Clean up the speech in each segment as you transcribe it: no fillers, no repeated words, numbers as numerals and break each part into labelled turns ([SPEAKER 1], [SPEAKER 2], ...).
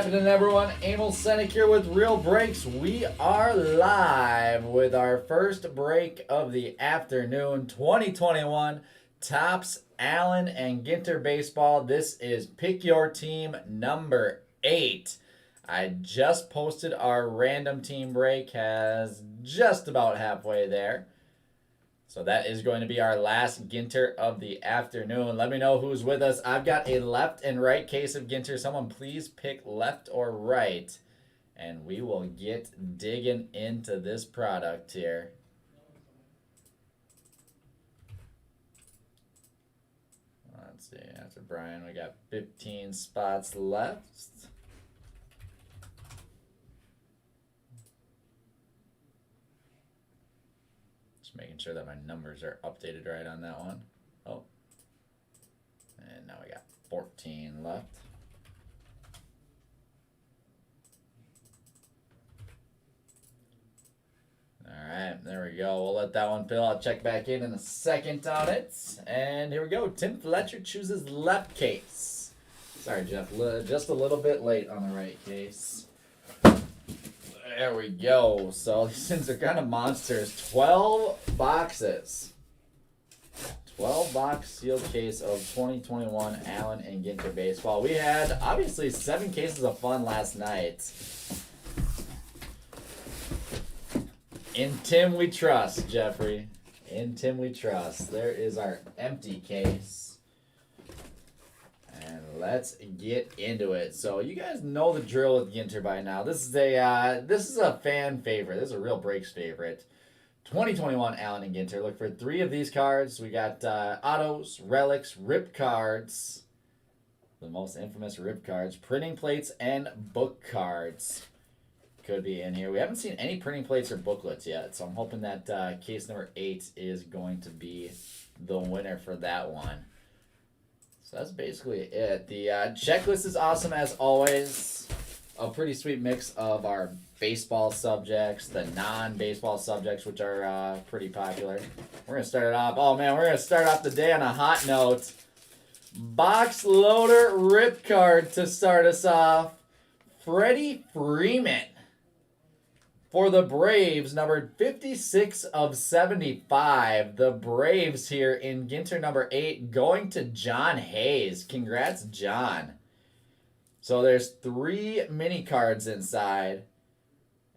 [SPEAKER 1] happening, everyone? Emil Senek here with Real Breaks. We are live with our first break of the afternoon, 2021 Topps Allen and Ginter Baseball. This is Pick Your Team number 8. I just posted our random team break, has just about halfway there. So that is going to be our last Ginter of the afternoon. Let me know who's with us. I've got a left and right case of Ginter. Someone please pick left or right. And we will get digging into this product here. Let's see. After Brian, we got 15 spots left. Making sure that my numbers are updated right on that one. Oh. And now we got 14 left. Alright, there we go. We'll let that one fill. I'll check back in a second on it. And here we go. Tim Fletcher chooses left case. Sorry, Jeff. Just a little bit late on the right case. There we go. So these things are kind of monsters. 12 boxes. 12 box sealed case of 2021 Allen and Ginter Baseball. We had obviously 7 cases of fun last night. In Tim we trust, Jeffrey. In Tim we trust. There is our empty case. And let's get into it. So you guys know the drill with Ginter by now. This is a fan favorite. This is a Real Breaks favorite. 2021 Allen and Ginter. Look for 3 of these cards. We got autos, relics, rip cards. The most infamous rip cards. Printing plates and book cards. Could be in here. We haven't seen any printing plates or booklets yet. So I'm hoping that case number 8 is going to be the winner for that one. So that's basically it. The checklist is awesome as always. A pretty sweet mix of our baseball subjects, the non-baseball subjects, which are pretty popular. We're going to start it off. Oh, man, we're going to start off the day on a hot note. Box loader rip card to start us off. Freddy Freeman. For the Braves, numbered 56 of 75. The Braves here in Ginter number 8 going to John Hayes. Congrats, John. So there's 3 mini cards inside.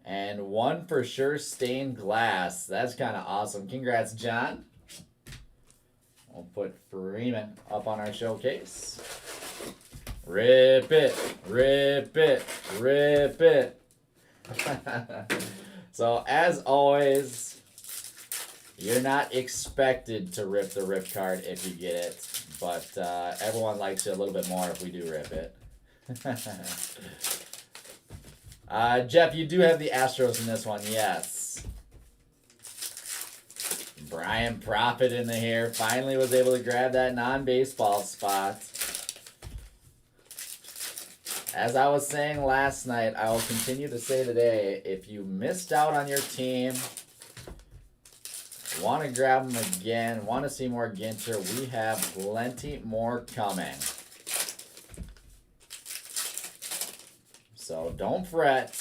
[SPEAKER 1] And 1 for sure stained glass. That's kind of awesome. Congrats, John. We'll put Freeman up on our showcase. Rip it, rip it, rip it. So as always, you're not expected to rip the rip card if you get it, but everyone likes it a little bit more if we do rip it. Jeff, you do have the Astros in this one, yes. Brian Prophet in the hair finally was able to grab that non-baseball spot. As I was saying last night, I will continue to say today, if you missed out on your team, want to grab them again, want to see more Ginter, we have plenty more coming. So don't fret.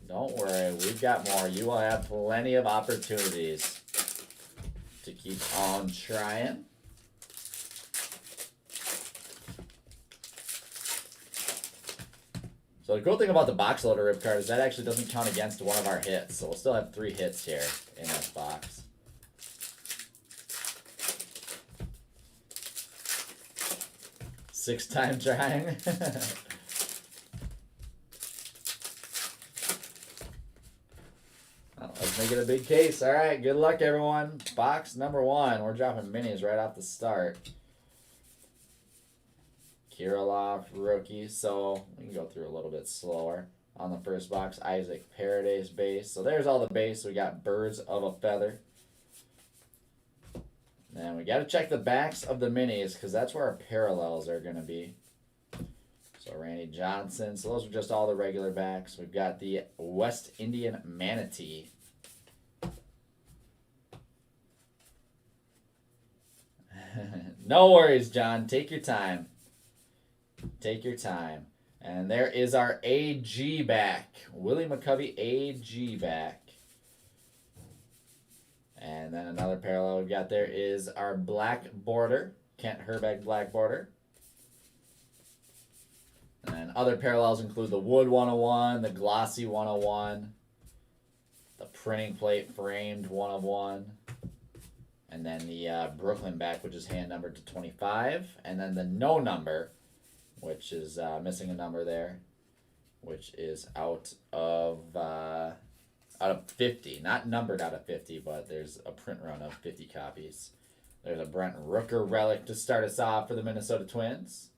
[SPEAKER 1] Don't worry, we've got more. You will have plenty of opportunities to keep on trying. So the cool thing about the box loader rip card is that actually doesn't count against one of our hits. So we'll still have 3 hits here in this box. Six-time trying. Well, let's make it a big case. All right, good luck, everyone. Box number 1. We're dropping minis right off the start. Kirilloff, rookie, so we can go through a little bit slower. On the first box, Isaac Paraday's base. So there's all the base. We got Birds of a Feather. And we got to check the backs of the minis because that's where our parallels are going to be. So Randy Johnson. So those are just all the regular backs. We've got the West Indian Manatee. No worries, John. Take your time. Take your time. And there is our AG back. Willie McCovey AG back. And then another parallel we've got there is our black border. Kent Herbeck black border. And other parallels include the Wood 101, the Glossy 101, the Printing Plate Framed 1 of 1, and then the Brooklyn back, which is hand numbered to 25, and then the no number, which is missing a number there, which is out of 50. Not numbered out of 50, but there's a print run of 50 copies. There's a Brent Rooker relic to start us off for the Minnesota Twins.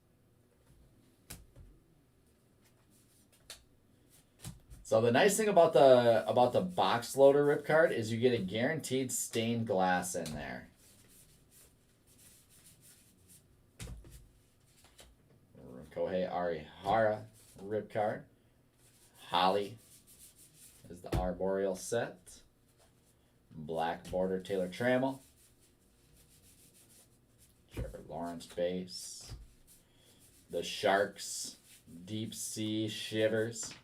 [SPEAKER 1] So the nice thing about the box loader rip card is you get a guaranteed stained glass in there. Kohei Arihara rip card. Holly is the Arboreal set. Black border Taylor Trammell. Trevor Lawrence base. The Sharks Deep Sea Shivers.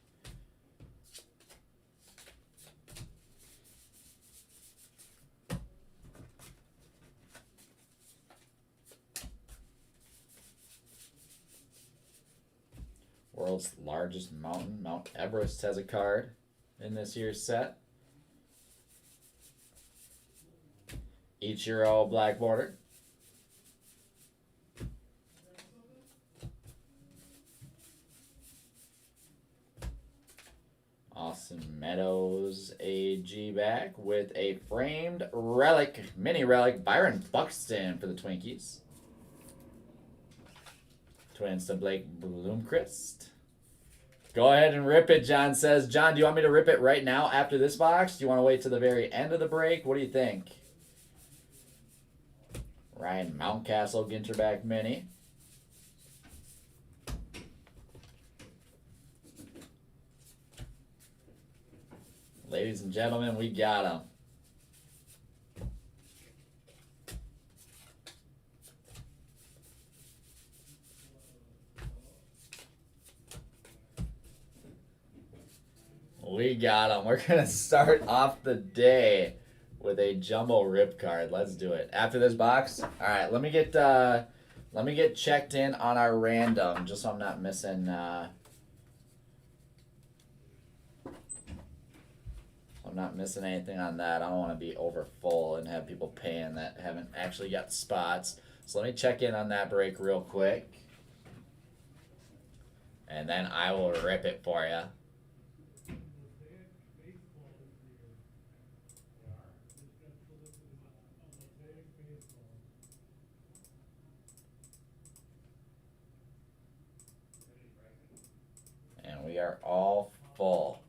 [SPEAKER 1] World's largest mountain, Mount Everest, has a card in this year's set. Ichiro black border. Austin Meadows AG back with a framed relic, mini relic, Byron Buxton for the Twinkies. Twins to Blake Bloomquist. Go ahead and rip it, John says. John, do you want me to rip it right now after this box? Do you want to wait to the very end of the break? What do you think? Ryan Mountcastle, Ginterback Mini. Ladies and gentlemen, we got him. We got him. We're going to start off the day with a jumbo rip card. Let's do it. After this box, all right, let me get checked in on our random just so I'm not missing anything on that. I don't want to be over full and have people paying that haven't actually got spots. So let me check in on that break real quick. And then I will rip it for you. And we are all full.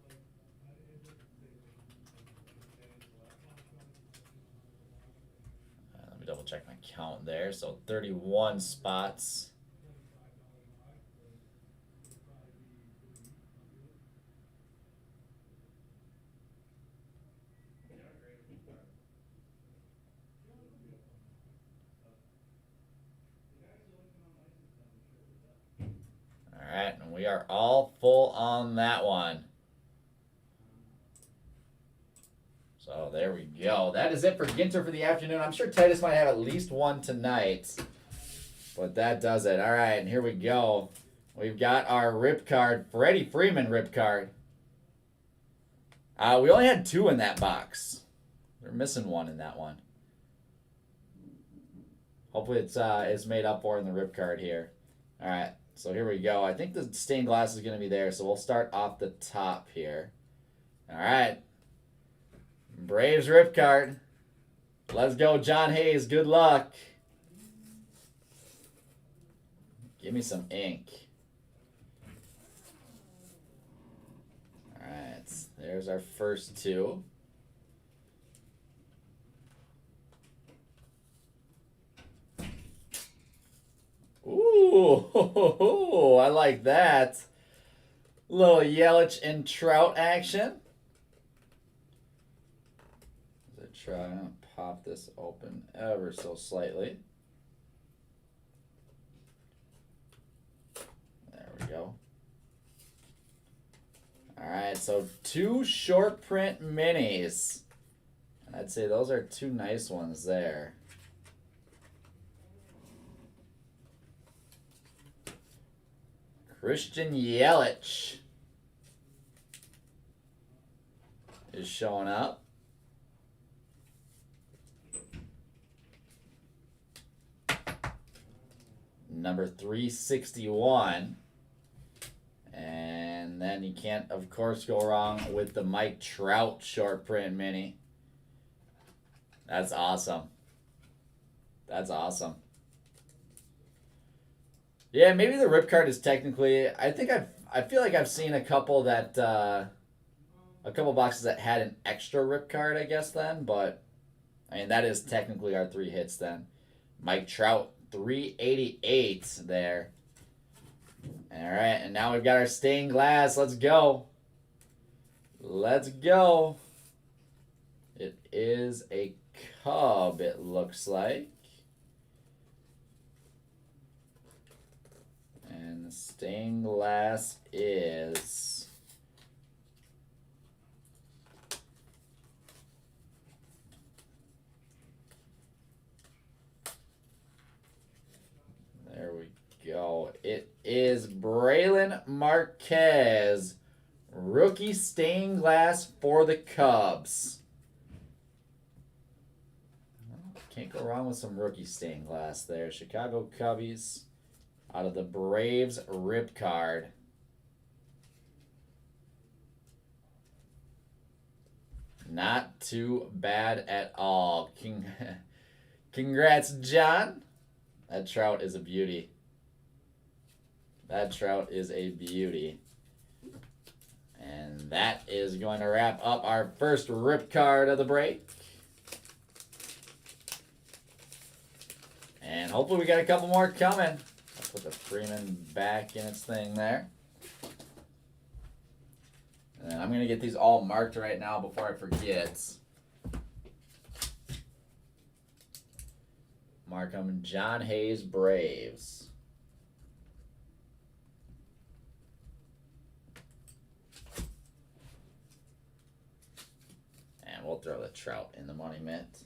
[SPEAKER 1] Let me double check my count there. So 31 spots. Alright, and we are all full on that one. So there we go. That is it for Ginter for the afternoon. I'm sure Titus might have at least one tonight. But that does it. Alright, and here we go. We've got our rip card, Freddy Freeman rip card. We only had 2 in that box. We're missing 1 in that one. Hopefully it's made up for in the rip card here. Alright. So here we go. I think the stained glass is going to be there, so we'll start off the top here. All right. Braves rip card. Let's go, John Hayes. Good luck. Give me some ink. All right. There's our first 2. Ooh, I like that. Little Yelich and Trout action. Let's try and pop this open ever so slightly. There we go. right, so 2 short print minis. I'd say those are 2 nice ones there. Christian Yelich is showing up. Number 361. And then you can't, of course, go wrong with the Mike Trout short print mini. That's awesome. That's awesome. Yeah, maybe the rip card is technically. I feel like I've seen a couple that a couple boxes that had an extra rip card, I guess then, but I mean that is technically our 3 hits then. Mike Trout 388 there. All right, and now we've got our stained glass. Let's go. Let's go. It is a Cub, it looks like. And the stained glass is there we go. It is Braylon Marquez, rookie stained glass for the Cubs. Can't go wrong with some rookie stained glass there. Chicago Cubbies out of the Braves rip card. Not too bad at all. Congrats, John. That Trout is a beauty. That Trout is a beauty. And that is going to wrap up our first rip card of the break. And hopefully we got a couple more coming. I'll put the Freeman back in its thing there. And I'm going to get these all marked right now before I forget. Mark them John Hayes Braves. And we'll throw the Trout in the money mint.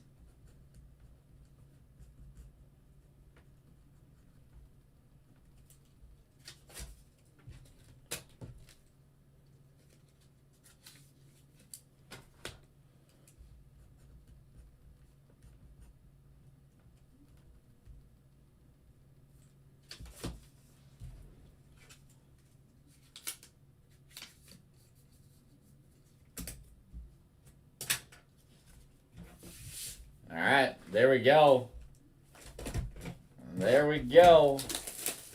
[SPEAKER 1] All right, there we go. There we go.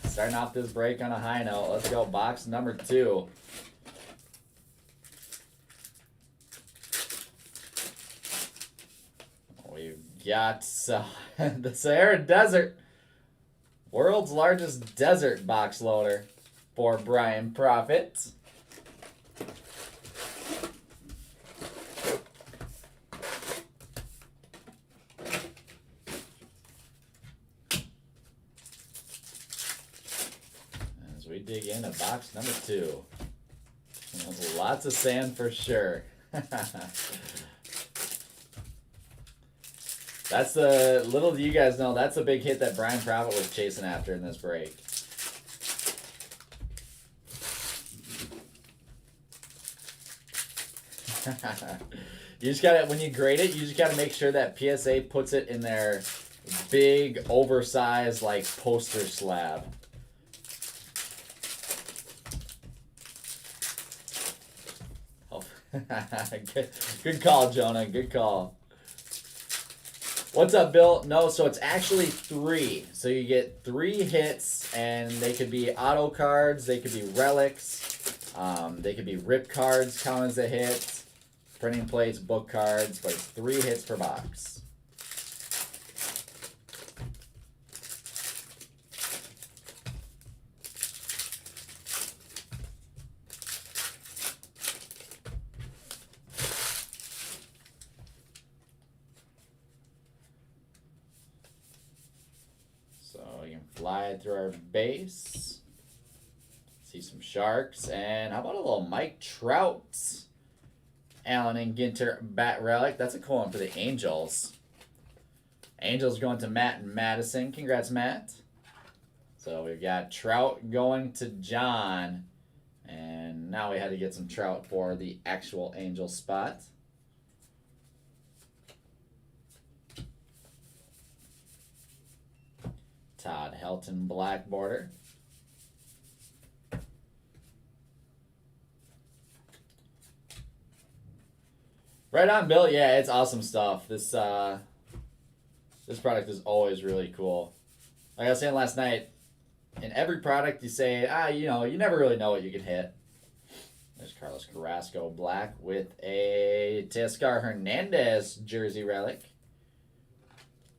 [SPEAKER 1] Starting off this break on a high note. Let's go box number 2. We've got the Sahara Desert. World's largest desert box loader for Brian Profit. We dig into box number 2. Lots of sand for sure. That's the, little do you guys know, that's a big hit that Brian Profit was chasing after in this break. You just gotta, when you grade it, you just gotta make sure that PSA puts it in their big, oversized, like, poster slab. Good call, Jonah. Good call. What's up, Bill? No, so it's actually 3. So you get 3 hits, and they could be auto cards, they could be relics, they could be rip cards count as a hit, printing plates, book cards, but it's 3 hits per box. Fly through our base. See See some Sharks. And how about a little Mike Trout? Allen and Ginter bat relic. That's a cool one for the Angels. Angels going to Matt and Madison. Congrats, Matt. So we've got Trout going to John. And now we had to get some Trout for the actual Angel spot. Todd Helton black border. Right on, Bill. Yeah, it's awesome stuff. This product is always really cool. Like I was saying last night, in every product you say, you never really know what you can hit. There's Carlos Carrasco black with a Teoscar Hernandez jersey relic.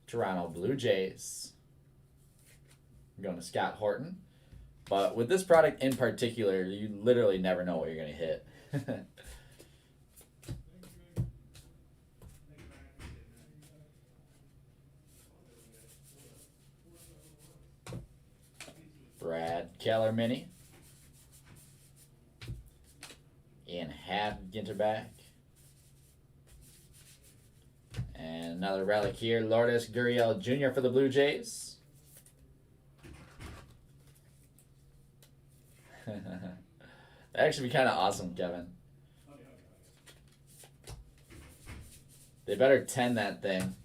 [SPEAKER 1] Toronto Blue Jays. I'm going to Scott Horton. But with this product in particular, you literally never know what you're going to hit. Brad Keller mini. Ian Happ Ginter back. And another relic here, Lourdes Gurriel Jr. for the Blue Jays. That'd actually be kind of awesome, Kevin. They better 10 that thing.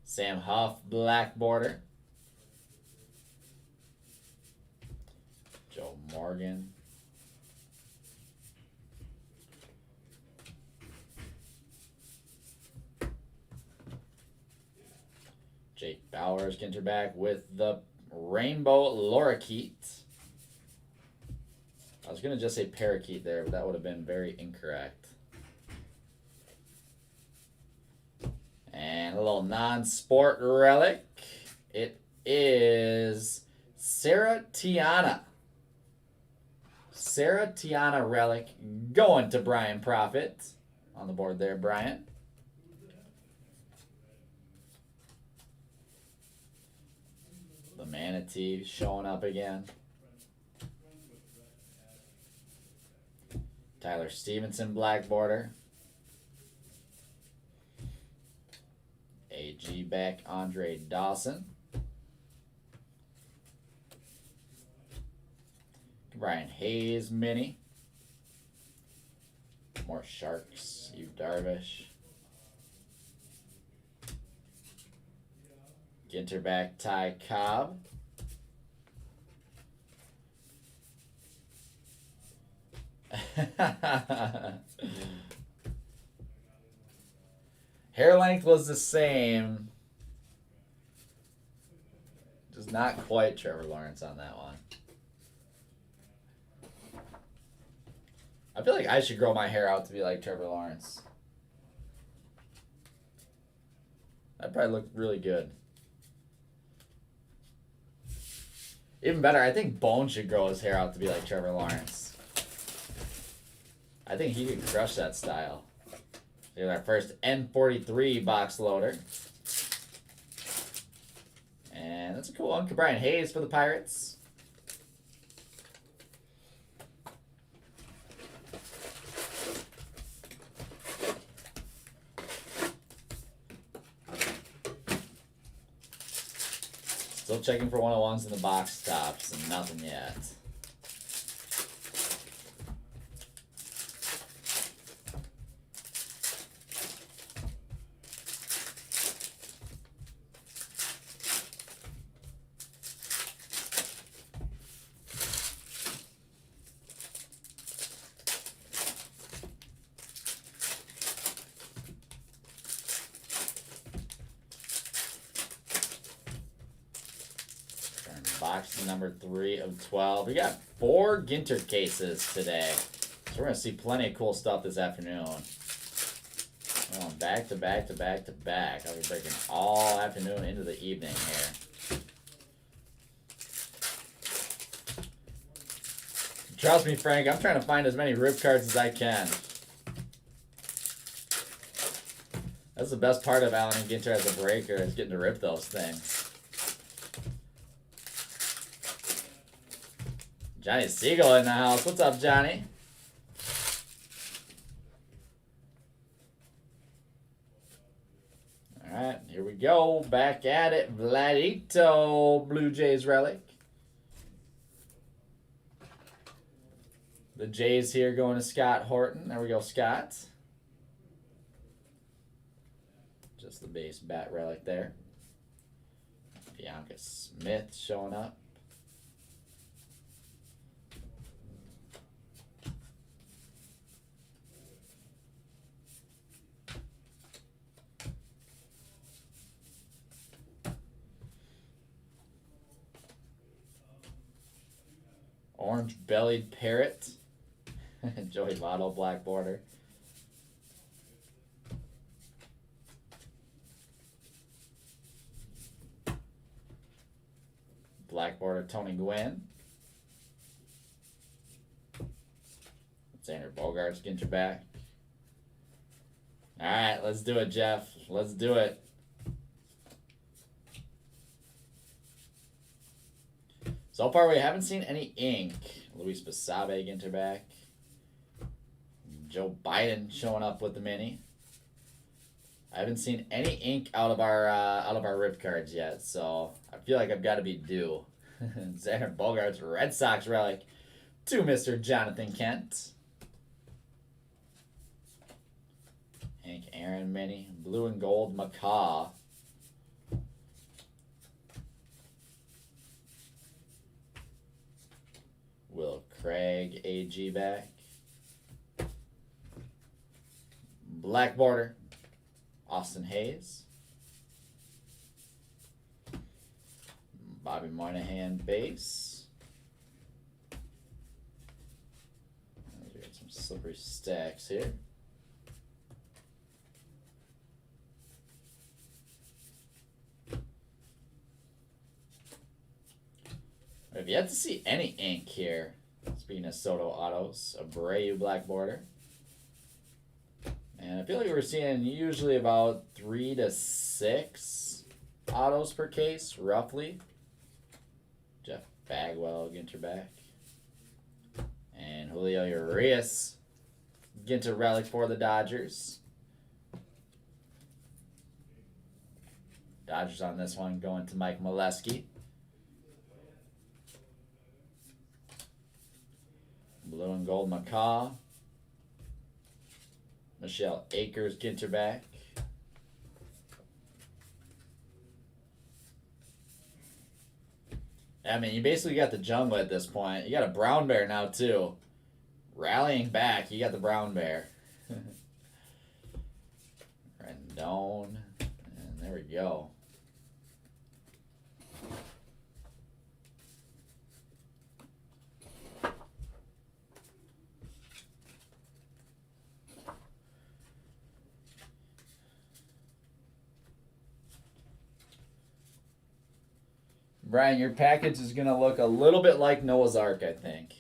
[SPEAKER 1] Sam Huff, black border. Joe Morgan. Jake Bowers, Ginter back with the Rainbow Lorikeet. I was going to just say Parakeet there, but that would have been very incorrect. And a little non-sport relic. It is Sarah Tiana. Sarah Tiana relic going to Brian Profit. On the board there, Brian. The Manatee showing up again. Tyler Stevenson, black border. AG back, Andre Dawson. Brian Hayes mini. More Sharks, Yu Darvish. Ginter back, Ty Cobb. Hair length was the same. Just not quite Trevor Lawrence on that one. I feel like I should grow my hair out to be like Trevor Lawrence. That'd probably look really good. Even better, I think Bone should grow his hair out to be like Trevor Lawrence. I think he could crush that style. Here's our first N43 box loader. And that's a cool one. Brian Hayes for the Pirates. Still checking for 101s in the box tops and nothing yet. Box number 3 of 12. We got 4 Ginter cases today. So we're going to see plenty of cool stuff this afternoon. We're going back to back to back to back. I'll be breaking all afternoon into the evening here. Trust me, Frank, I'm trying to find as many rip cards as I can. That's the best part of Allen and Ginter as a breaker, is getting to rip those things. Johnny Siegel in the house. What's up, Johnny? All right, here we go. Back at it. Vladito, Blue Jays relic. The Jays here going to Scott Horton. There we go, Scott. Just the base bat relic there. Bianca Smith showing up. Orange-bellied parrot. Joey Votto, black border. Black border, Tony Gwynn. Xander Bogaerts, Ginter back. All right, let's do it, Jeff. Let's do it. So far, we haven't seen any ink. Luis Basabe, Ginter back. Joe Biden showing up with the mini. I haven't seen any ink out of our rip cards yet, so I feel like I've got to be due. Xander Bogaerts, Red Sox relic to Mr. Jonathan Kent. Hank Aaron mini, blue and gold macaw. Will Craig AG back. Black border, Austin Hayes. Bobby Moynihan base. We got some slippery stacks here. I've yet to see any ink here. Speaking of Soto autos, Abreu black border. And I feel like we're seeing usually about 3 to 6 autos per case, roughly. Jeff Bagwell, Ginter back. And Julio Urias, Ginter relic for the Dodgers. Dodgers on this one going to Mike Molesky. Blue and gold macaw. Michelle Akers, Ginter back. I mean, you basically got the jungle at this point. You got a brown bear now, too. Rallying back, you got the brown bear. Rendon. And there we go. Brian, your package is going to look a little bit like Noah's Ark, I think.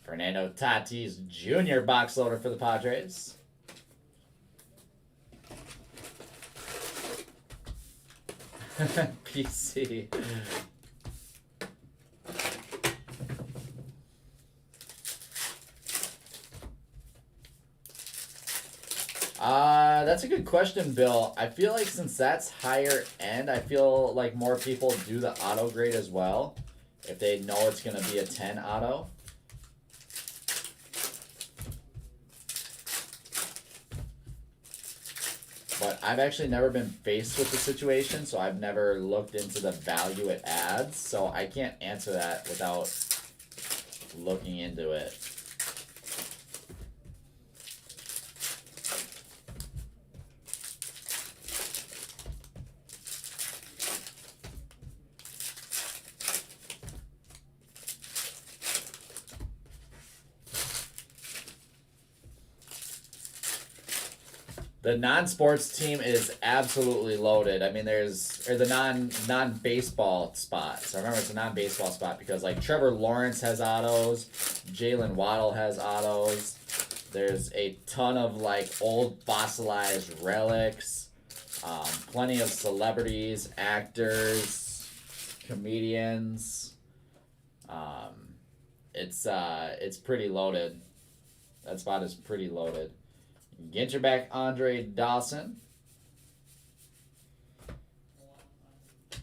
[SPEAKER 1] Fernando Tatis Jr. box loader for the Padres. PC. That's a good question, Bill. I feel like since that's higher end, I feel like more people do the auto grade as well. If they know it's going to be a 10 auto. But I've actually never been faced with the situation, so I've never looked into the value it adds. So I can't answer that without looking into it. The non-sports team is absolutely loaded. I mean, the non-baseball spot. So remember, it's a non-baseball spot because like Trevor Lawrence has autos, Jalen Waddle has autos. There's a ton of like old fossilized relics. Plenty of celebrities, actors, comedians. It's pretty loaded. That spot is pretty loaded. Ginter back Andre Dawson.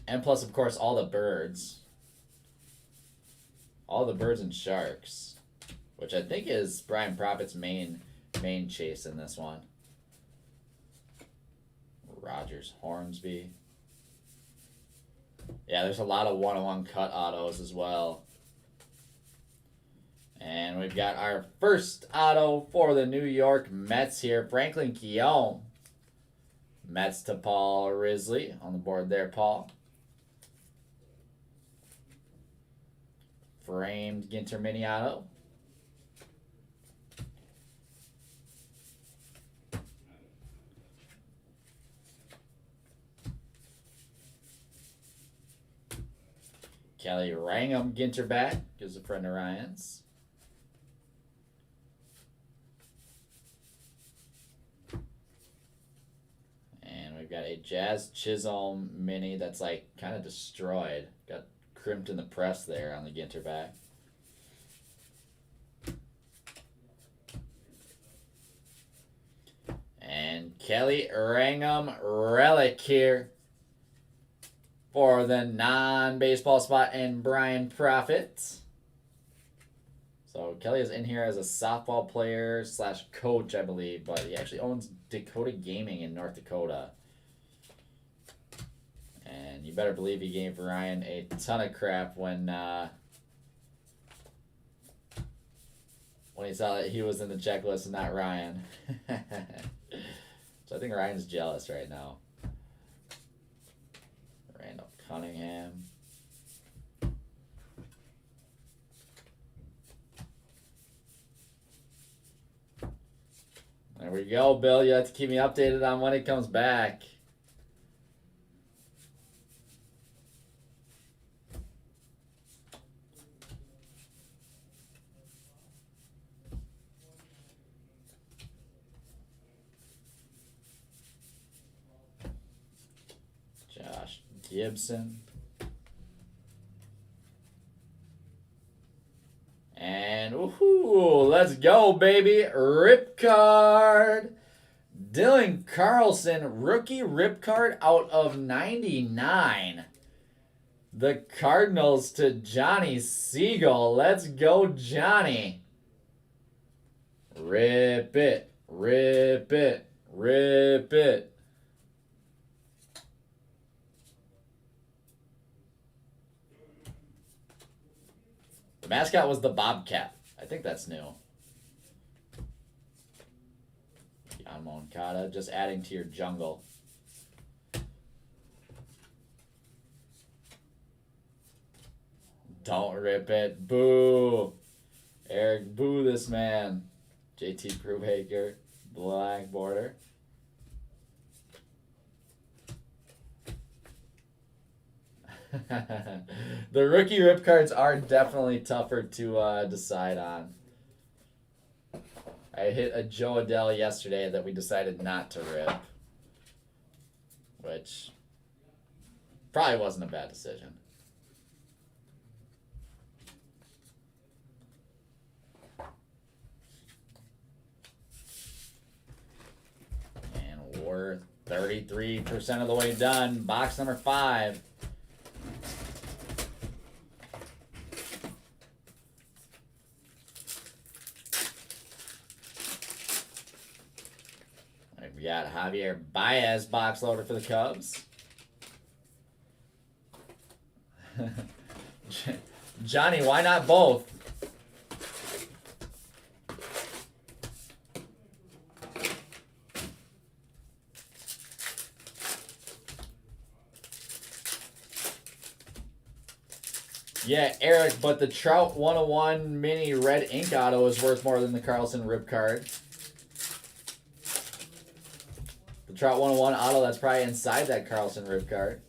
[SPEAKER 1] And plus, of course, all the birds. All the birds and sharks. Which I think is Brian Prophet's main chase in this one. Rogers Hornsby. Yeah, there's a lot of 101 cut autos as well. And we've got our first auto for the New York Mets here. Franklin Keown. Mets to Paul Risley on the board there, Paul. Framed Ginter mini auto. Kelly Rangam Ginter back. Gives a friend of Ryan's. And we've got a Jazz Chisholm mini that's like kind of destroyed. Got crimped in the press there on the Ginter back. And Kelly Rangam relic here for the non-baseball spot and Brian Prophet. So Kelly is in here as a softball player / coach, I believe, but he actually owns Dakota Gaming in North Dakota. And you better believe he gave Ryan a ton of crap when he saw that he was in the checklist and not Ryan. So I think Ryan's jealous right now. Randall Cunningham. There we go, Bill. You have to keep me updated on when it comes back. Josh Gibson. And woohoo, let's go, baby. Rip card. Dylan Carlson, rookie rip card out of 99. The Cardinals to Johnny Siegel. Let's go, Johnny. Rip it, rip it, rip it. The mascot was the Bobcat. I think that's new. Yon Moncada, just adding to your jungle. Don't rip it. Boo. Eric, boo this man. JT Brubaker, black border. The rookie rip cards are definitely tougher to decide on. I hit a Joe Adele yesterday that we decided not to rip, which probably wasn't a bad decision. And we're 33% of the way done. Box number 5. We got Javier Baez box loader for the Cubs. Johnny, why not both? Yeah, Eric, but the Trout 101 mini red ink auto is worth more than the Carlson rip card. The Trout 101 auto, that's probably inside that Carlson rip card.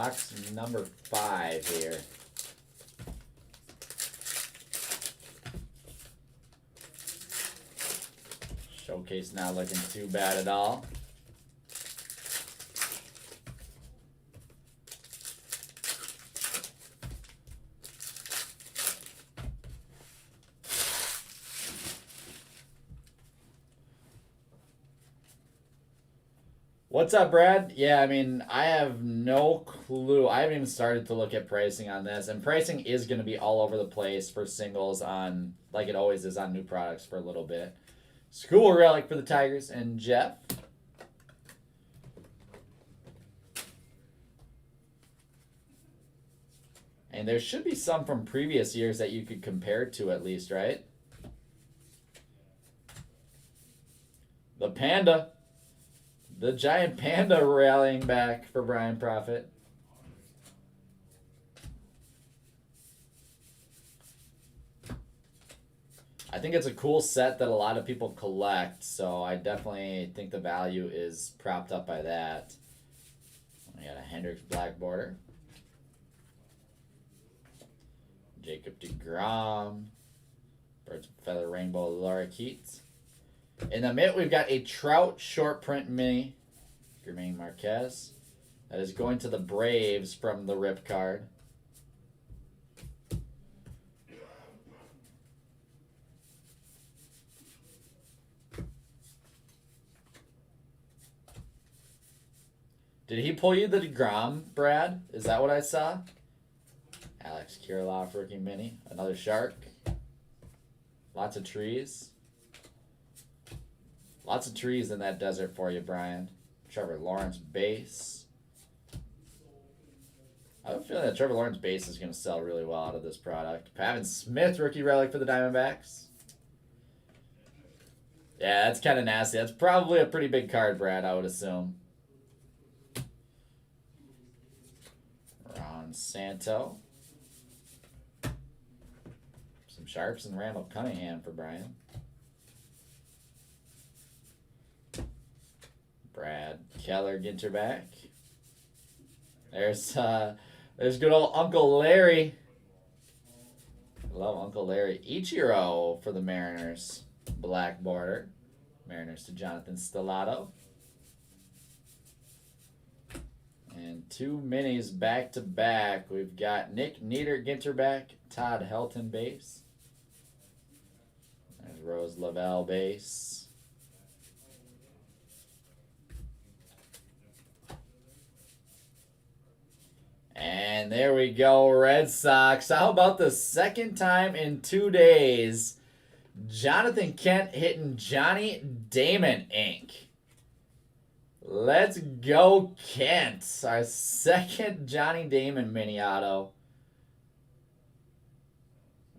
[SPEAKER 1] Box number 5 here. Showcase not looking too bad at all. What's up, Brad? Yeah, I mean, I have no clue. I haven't even started to look at pricing on this. And pricing is going to be all over the place for singles on, like it always is on new products for a little bit. School Relic for the Tigers and Jeff. And there should be some from previous years that you could compare to at least, right? The Panda. The giant panda rallying back for Brian Profit. I think it's a cool set that a lot of people collect, so I definitely think the value is propped up by that. We got a Hendricks black border. Jacob deGrom. Birds of Feather Rainbow Laura Keats. In the mid, we've got a Trout short print mini. Germain Marquez. That is going to the Braves from the Rip card. Did he pull you the DeGrom, Brad? Is that what I saw? Alex Kirilloff rookie mini. Another shark. Lots of trees. Lots of trees in that desert for you, Brian. Trevor Lawrence base. I have a feeling that Trevor Lawrence base is going to sell really well out of this product. Pavin Smith rookie relic for the Diamondbacks. Yeah, that's kind of nasty. That's probably a pretty big card, Brad, I would assume. Ron Santo. Some Sharps and Randall Cunningham for Brian. Brad Keller Ginter back. There's good old Uncle Larry. I love Uncle Larry. Ichiro for the Mariners. Black border. Mariners to Jonathan Stellato. And 2 minis back to back. We've got Nick Nieder Ginter back. Todd Helton base. There's Rose Lavelle base. And there we go, Red Sox. How about the second time in 2 days? Jonathan Kent hitting Johnny Damon Inc. Let's go, Kent. Our second Johnny Damon mini auto.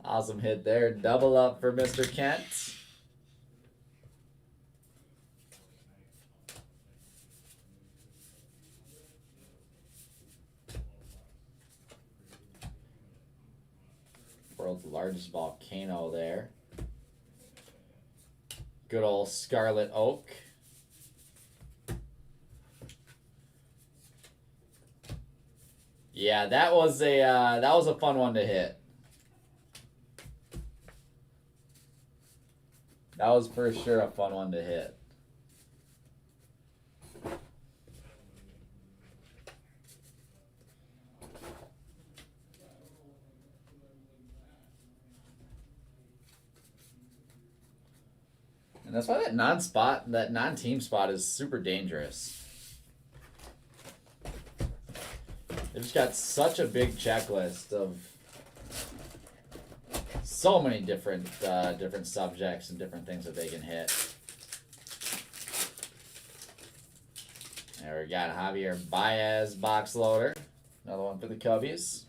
[SPEAKER 1] Awesome hit there. Double up for Mr. Kent. World's largest volcano there. Good old Scarlet Oak. Yeah, that was a fun one to hit. That was for sure a fun one to hit. And that's why that non-team spot is super dangerous. They've just got such a big checklist of so many different subjects and different things that they can hit. There we got Javier Baez box loader. Another one for the Cubbies.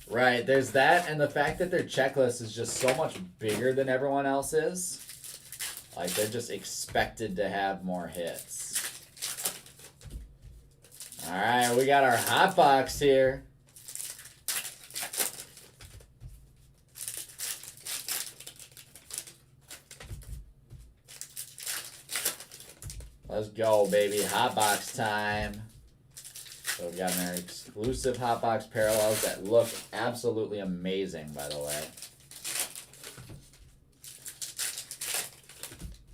[SPEAKER 1] Right, there's that, and the fact that their checklist is just so much bigger than everyone else's. Like, they're just expected to have more hits. Alright, we got our hot box here. Let's go, baby. Hot box time. So we've got our exclusive hot box parallels that look absolutely amazing, by the way.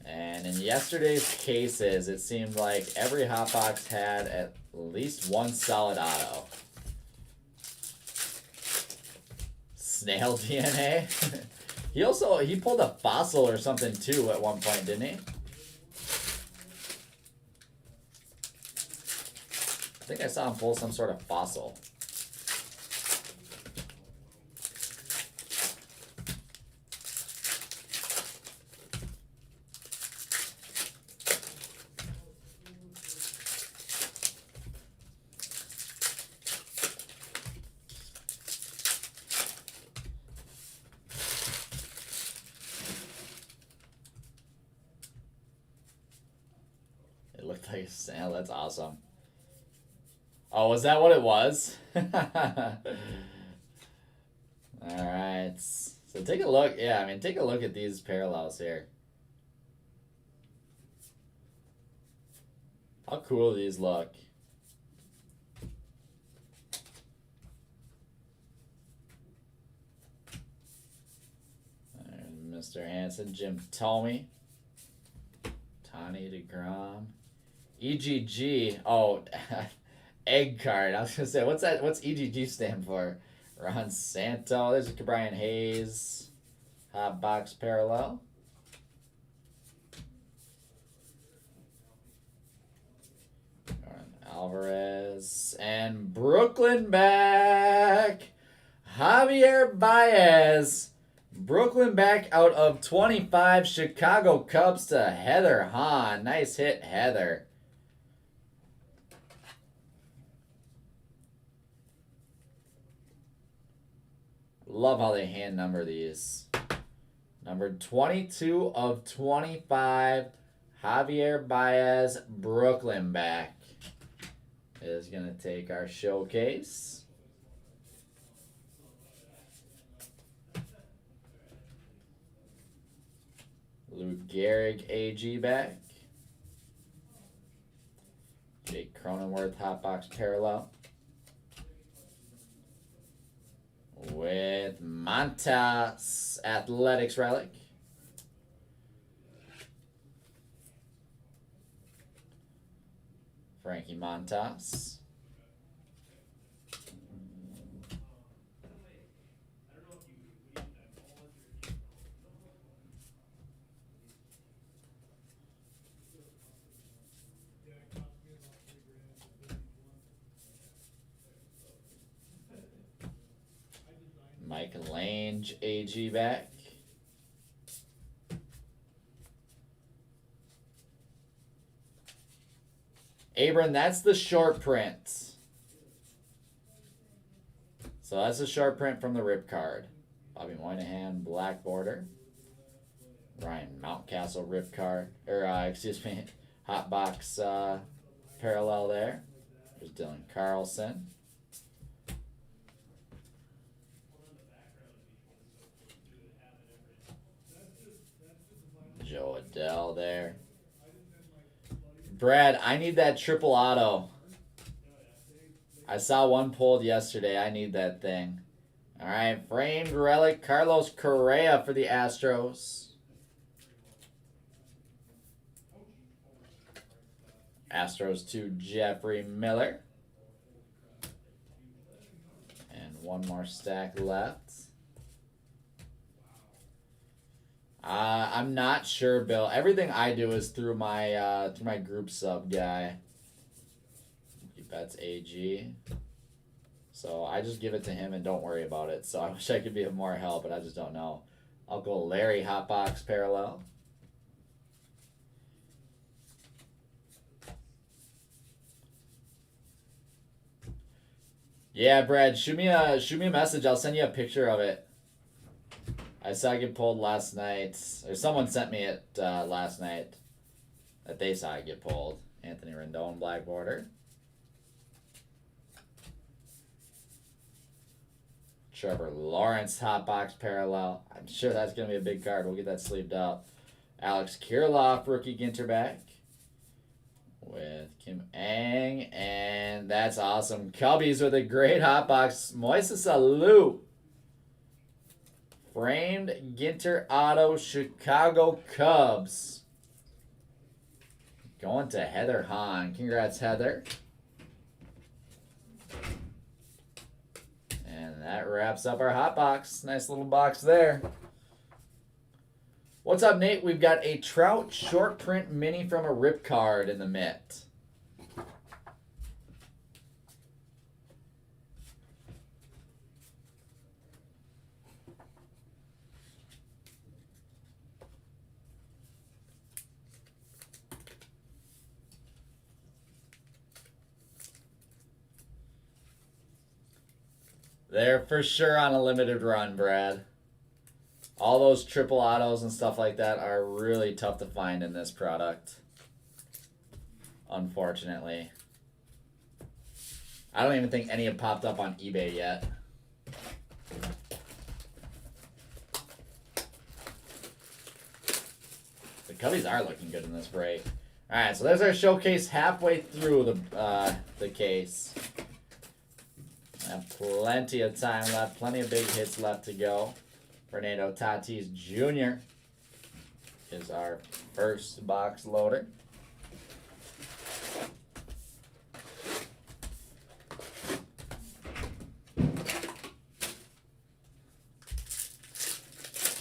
[SPEAKER 1] And in yesterday's cases, it seemed like every hot box had at least one solid auto. Snail DNA. he pulled a fossil or something too at one point, didn't he? I think I saw him pull some sort of fossil. It looked like a snail. That's awesome. Oh, was that what it was? Alright. So take a look. Yeah, I mean, take a look at these parallels here. How cool do these look? There's Mr. Hansen, Jim Tomey, Tony DeGrom, EGG. Oh, egg card. I was gonna say, what's that? What's EGG stand for? Ron Santo. There's a Brian Hayes. Hot box parallel. Alvarez and Brooklyn back. Javier Baez. Brooklyn back out of 25. Chicago Cubs to Heather Hahn. Nice hit, Heather. Love how they hand number these. Numbered 22 of 25. Javier Baez, Brooklyn back, is going to take our showcase. Lou Gehrig, AG back. Jake Cronenworth, hot box parallel. With Montas, Athletics relic. Frankie Montas. Mike Lange, AG back. Abram, that's the short print. So that's the short print from the rip card. Bobby Moynihan, black border. Ryan Mountcastle, rip card. Or, excuse me, hot box parallel there. There's Dylan Carlson. Joe Adele there. Brad, I need that triple auto. I saw one pulled yesterday. I need that thing. All right, framed relic, Carlos Correa for the Astros. Astros to Jeffrey Miller. And one more stack left. I'm not sure, Bill. Everything I do is through my group sub guy. That's AG. So I just give it to him and don't worry about it. So I wish I could be of more help, but I just don't know. I'll go Larry Hotbox parallel. Yeah, Brad, shoot me a message. I'll send you a picture of it. I saw it get pulled last night. Or someone sent me it last night that they saw it get pulled. Anthony Rendon, black border. Trevor Lawrence, hot box parallel. I'm sure that's going to be a big card. We'll get that sleeved up. Alex Kirilloff, rookie Ginter back. with Kim Ang. And that's awesome. Cubbies with a great hot box. Moises Alou. Framed Ginter Auto Chicago Cubs. Going to Heather Hahn. Congrats, Heather. And that wraps up our hot box. Nice little box there. What's up, Nate? We've got a Trout short print mini from a rip card in the mitt. They're for sure on a limited run, Brad. All those triple autos and stuff like that are really tough to find in this product. Unfortunately. I don't even think any have popped up on eBay yet. The Cubbies are looking good in this break. Alright, so there's our showcase halfway through the case. I have plenty of time left, plenty of big hits left to go. Renato Tatis Jr. is our first box loader.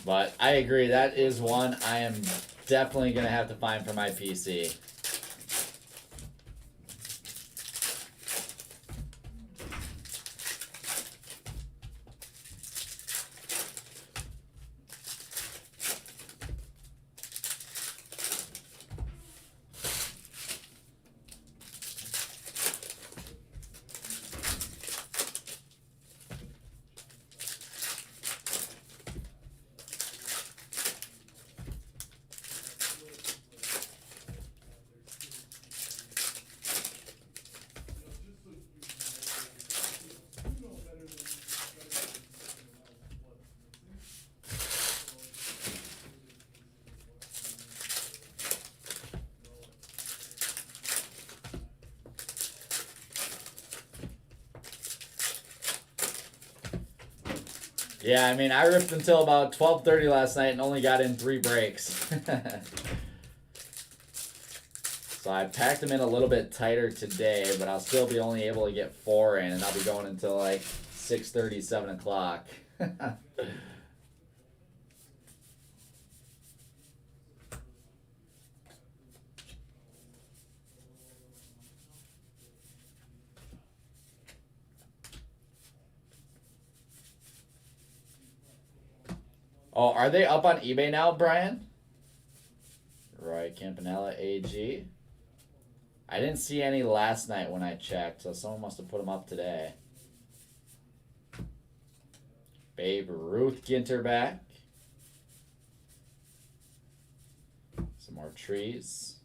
[SPEAKER 1] But I agree, that is one I am definitely going to have to find for my PC. Yeah, I mean, I ripped until about 12:30 last night and only got in 3 breaks. So I packed them in a little bit tighter today, but I'll still be only able to get 4 in, and I'll be going until like 6:30, 7 o'clock. Oh, are they up on eBay now, Brian? Roy Campanella AG. I didn't see any last night when I checked, so someone must have put them up today. Babe Ruth Ginter back. Some more trees.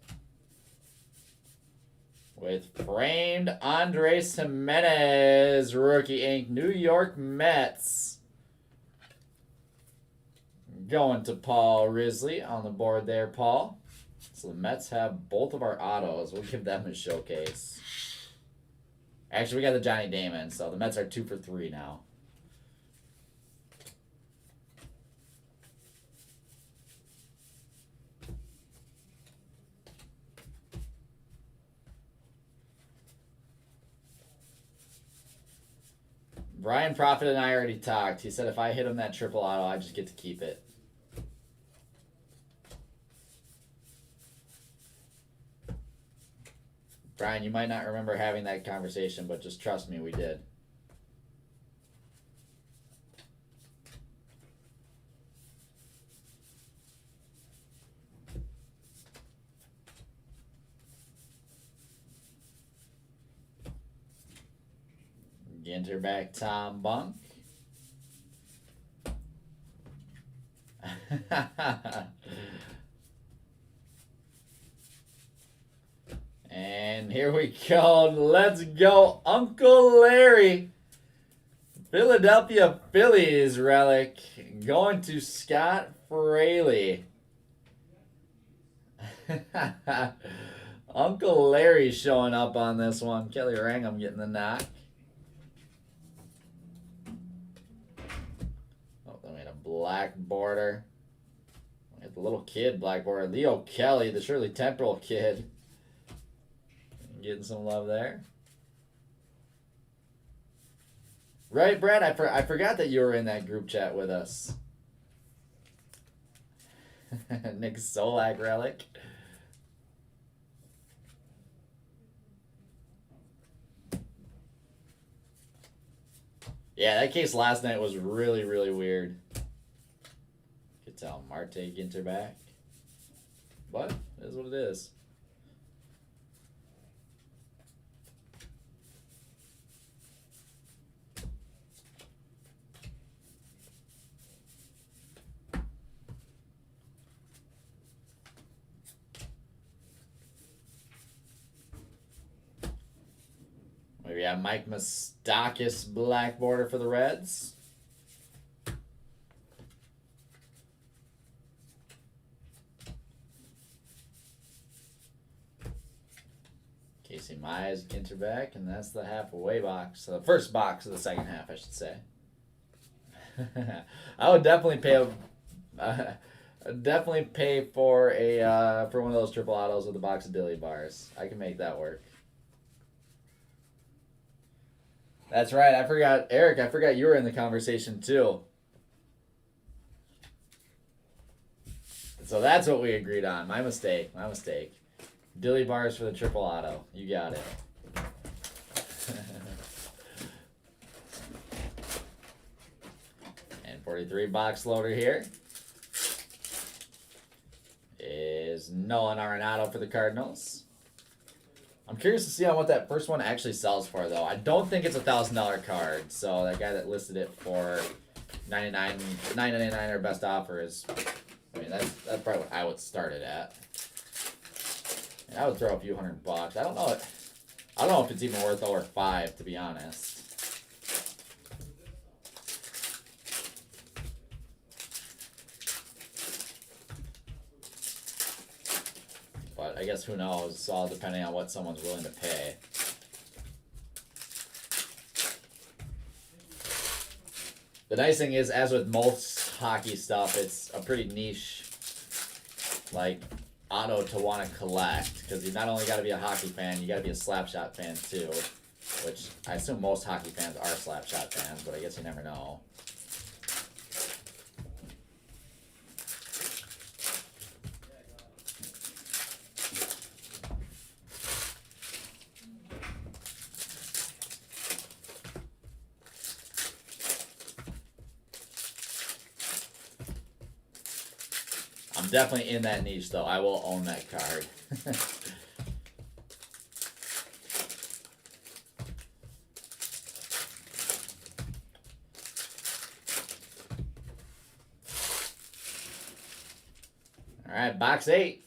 [SPEAKER 1] With framed Andres Jimenez, rookie ink, New York Mets. Going to Paul Risley on the board there, Paul. So the Mets have both of our autos. We'll give them a showcase. Actually, we got the Johnny Damon, so the Mets are 2 for 3 now. Brian Prophet and I already talked. He said if I hit him that triple auto, I just get to keep it. Brian, you might not remember having that conversation, but just trust me, we did. Ginter back, Tom Bunk. And here we go. Let's go, Uncle Larry. Philadelphia Phillies relic going to Scott Fraley. Uncle Larry showing up on this one. Kelly Wrangham getting the knock. Oh, they made a black border. We got the little kid black border. Leo Kelly, the Shirley Temporal kid. Getting some love there. Right, Brad? I forgot that you were in that group chat with us. Nick Solak relic. Yeah, that case last night was really, really weird. Could tell Marte Ginter back. But it is what it is. We have Mike Moustakas black border for the Reds. Casey Mize, Ginter back, and that's the halfway box. So the first box of the second half, I should say. I would definitely pay for a for one of those triple autos with a box of dilly bars. I can make that work. That's right. I forgot, Eric. I forgot you were in the conversation too. So that's what we agreed on. My mistake. My mistake. Dilly bars for the triple auto. You got it. And 43 box loader here is Nolan Renato for the Cardinals. I'm curious to see on what that first one actually sells for, though. I don't think it's a $1,000 card. So that guy that listed it for $9.99 or best offer is, I mean, that's probably what I would start it at. And I would throw a few $100. I don't know if it's even worth over $5, to be honest. But I guess who knows? It's all depending on what someone's willing to pay. The nice thing is, as with most hockey stuff, it's a pretty niche, like, auto to want to collect. Because you not only got to be a hockey fan, you got to be a Slapshot fan too. Which I assume most hockey fans are Slapshot fans, but I guess you never know. I'm definitely in that niche, though. I will own that card. All right, box 8.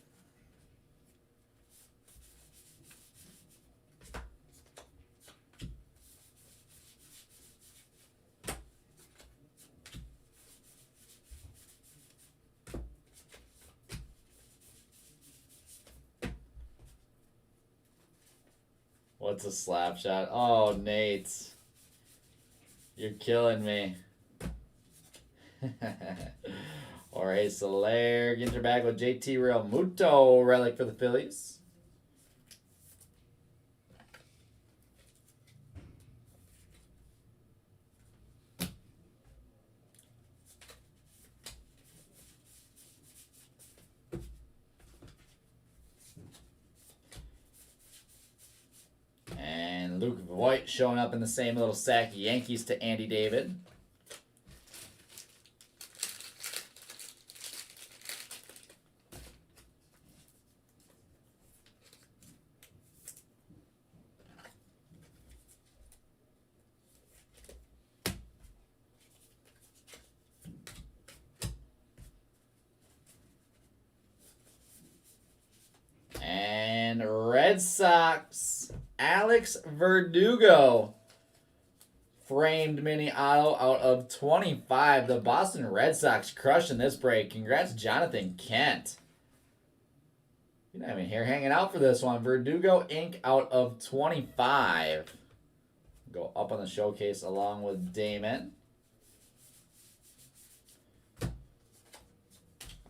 [SPEAKER 1] What's a slap shot? Oh, Nate. You're killing me. Jorge Soler, Ginter back with JT Realmuto relic for the Phillies. And Luke Voigt showing up in the same little sack. Yankees to Andy David. And Red Sox, Alex Verdugo. Framed mini auto out of 25. The Boston Red Sox crushing this break. Congrats, Jonathan Kent. You're not even here hanging out for this one. Verdugo Inc. out of 25. Go up on the showcase along with Damon.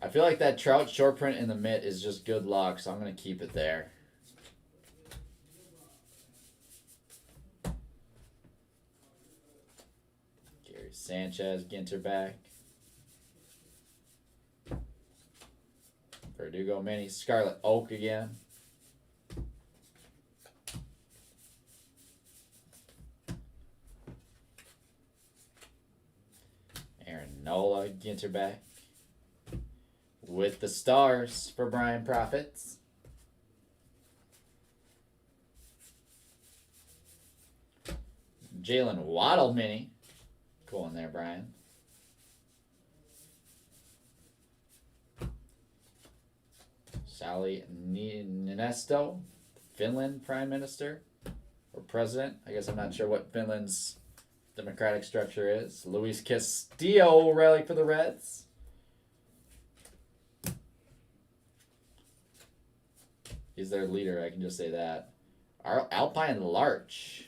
[SPEAKER 1] I feel like that Trout short print in the mitt is just good luck, so I'm going to keep it there. Gary Sanchez, Ginter back. Verdugo Mini, Scarlet Oak again. Aaron Nola, Ginter back. With the stars for Brian Profits. Jalen Waddle Mini. Cool one there, Brian. Sally Niinisto, Finland Prime Minister or President. I guess I'm not sure what Finland's democratic structure is. Luis Castillo relic for the Reds. He's their leader, I can just say that. Alpine Larch.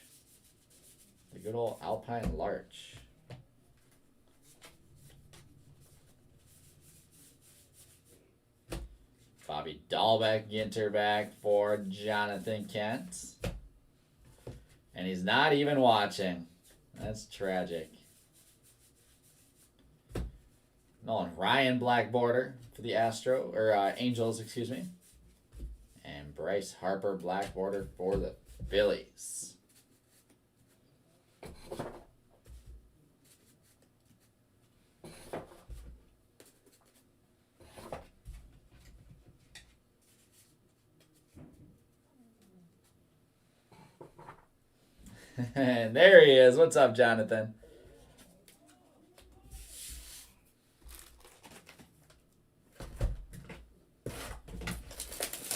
[SPEAKER 1] The good old Alpine Larch. Bobby Dahlbeck, Ginter back for Jonathan Kent. And he's not even watching. That's tragic. Nolan Ryan, black border for the Angels, excuse me. And Bryce Harper, black border for the Phillies. And there he is. What's up, Jonathan?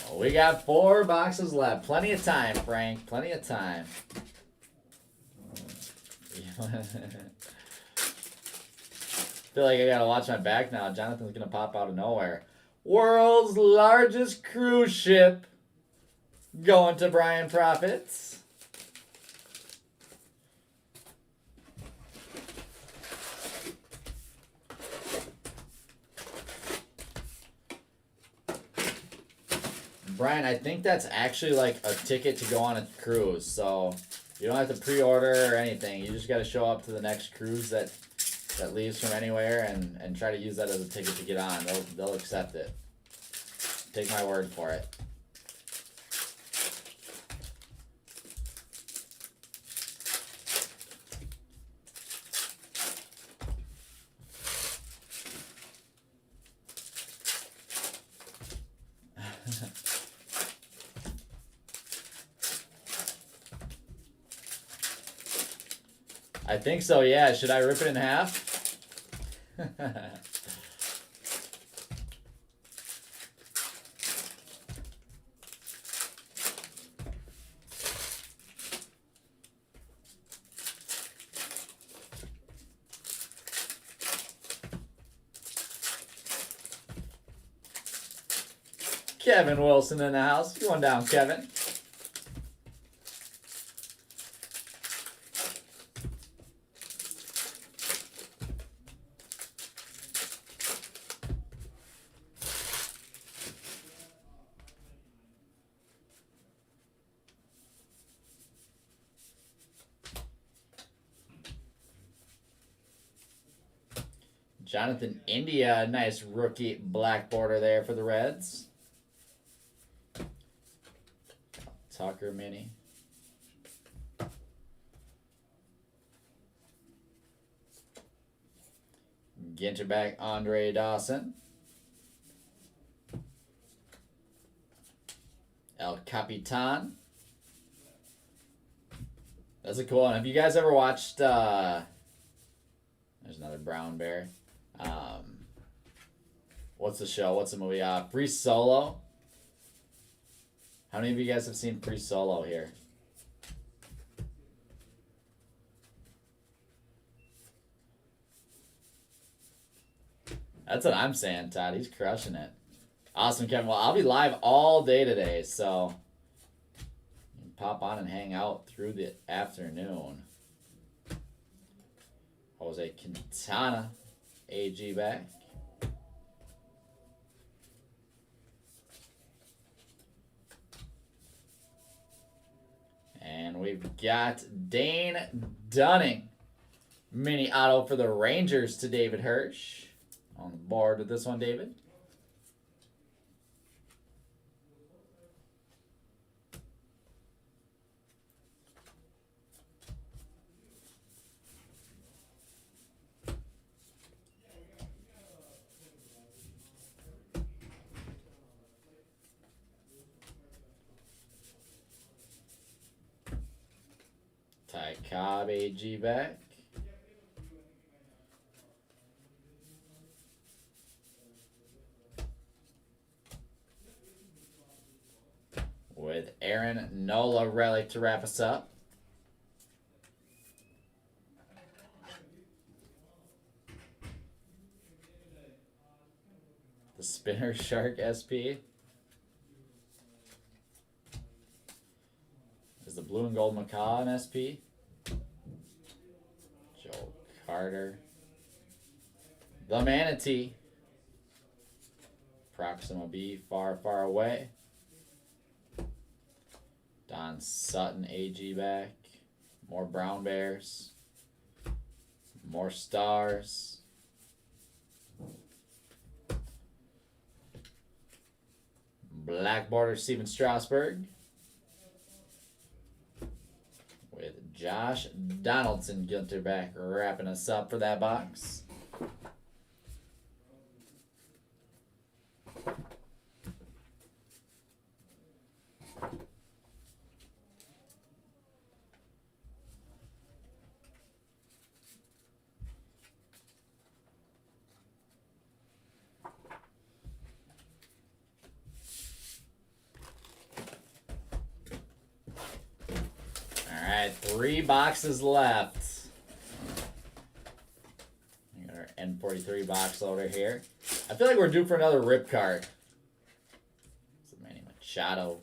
[SPEAKER 1] Well, we got 4 boxes left. Plenty of time, Frank. Plenty of time. Feel like I gotta watch my back now. Jonathan's gonna pop out of nowhere. World's largest cruise ship going to Brian Profits. Brian, I think that's actually like a ticket to go on a cruise. So you don't have to pre-order or anything. You just got to show up to the next cruise that leaves from anywhere and try to use that as a ticket to get on. They'll accept it. Take my word for it. I think so, yeah. Should I rip it in half? Kevin Wilson in the house. Going down, Kevin. Jonathan India, nice rookie black border there for the Reds. Tucker Mini. Ginter back, Andre Dawson. El Capitan. That's a cool one. Have you guys ever watched, there's another brown bear. What's the show? What's the movie? Free Solo. How many of you guys have seen Free Solo here? That's what I'm saying, Todd. He's crushing it. Awesome, Kevin. Well, I'll be live all day today, so pop on and hang out through the afternoon. Jose Quintana, AG back. And we've got Dane Dunning. Mini auto for the Rangers to David Hirsch. On the board with this one, David. Ty Cobb, AG back. With Aaron Nola Relic to wrap us up. The Spinner Shark SP. Is the Blue and Gold Macaw an SP? Joel Carter. The Manatee. Proxima B, Far, Far Away. Don Sutton, AG back. More Brown Bears. More Stars. Black border, Steven Strasburg. With Josh Donaldson, Ginter back, wrapping us up for that box. Alright, 3 boxes left. We got our N43 box loader here. I feel like we're due for another rip card. It's a Manny Machado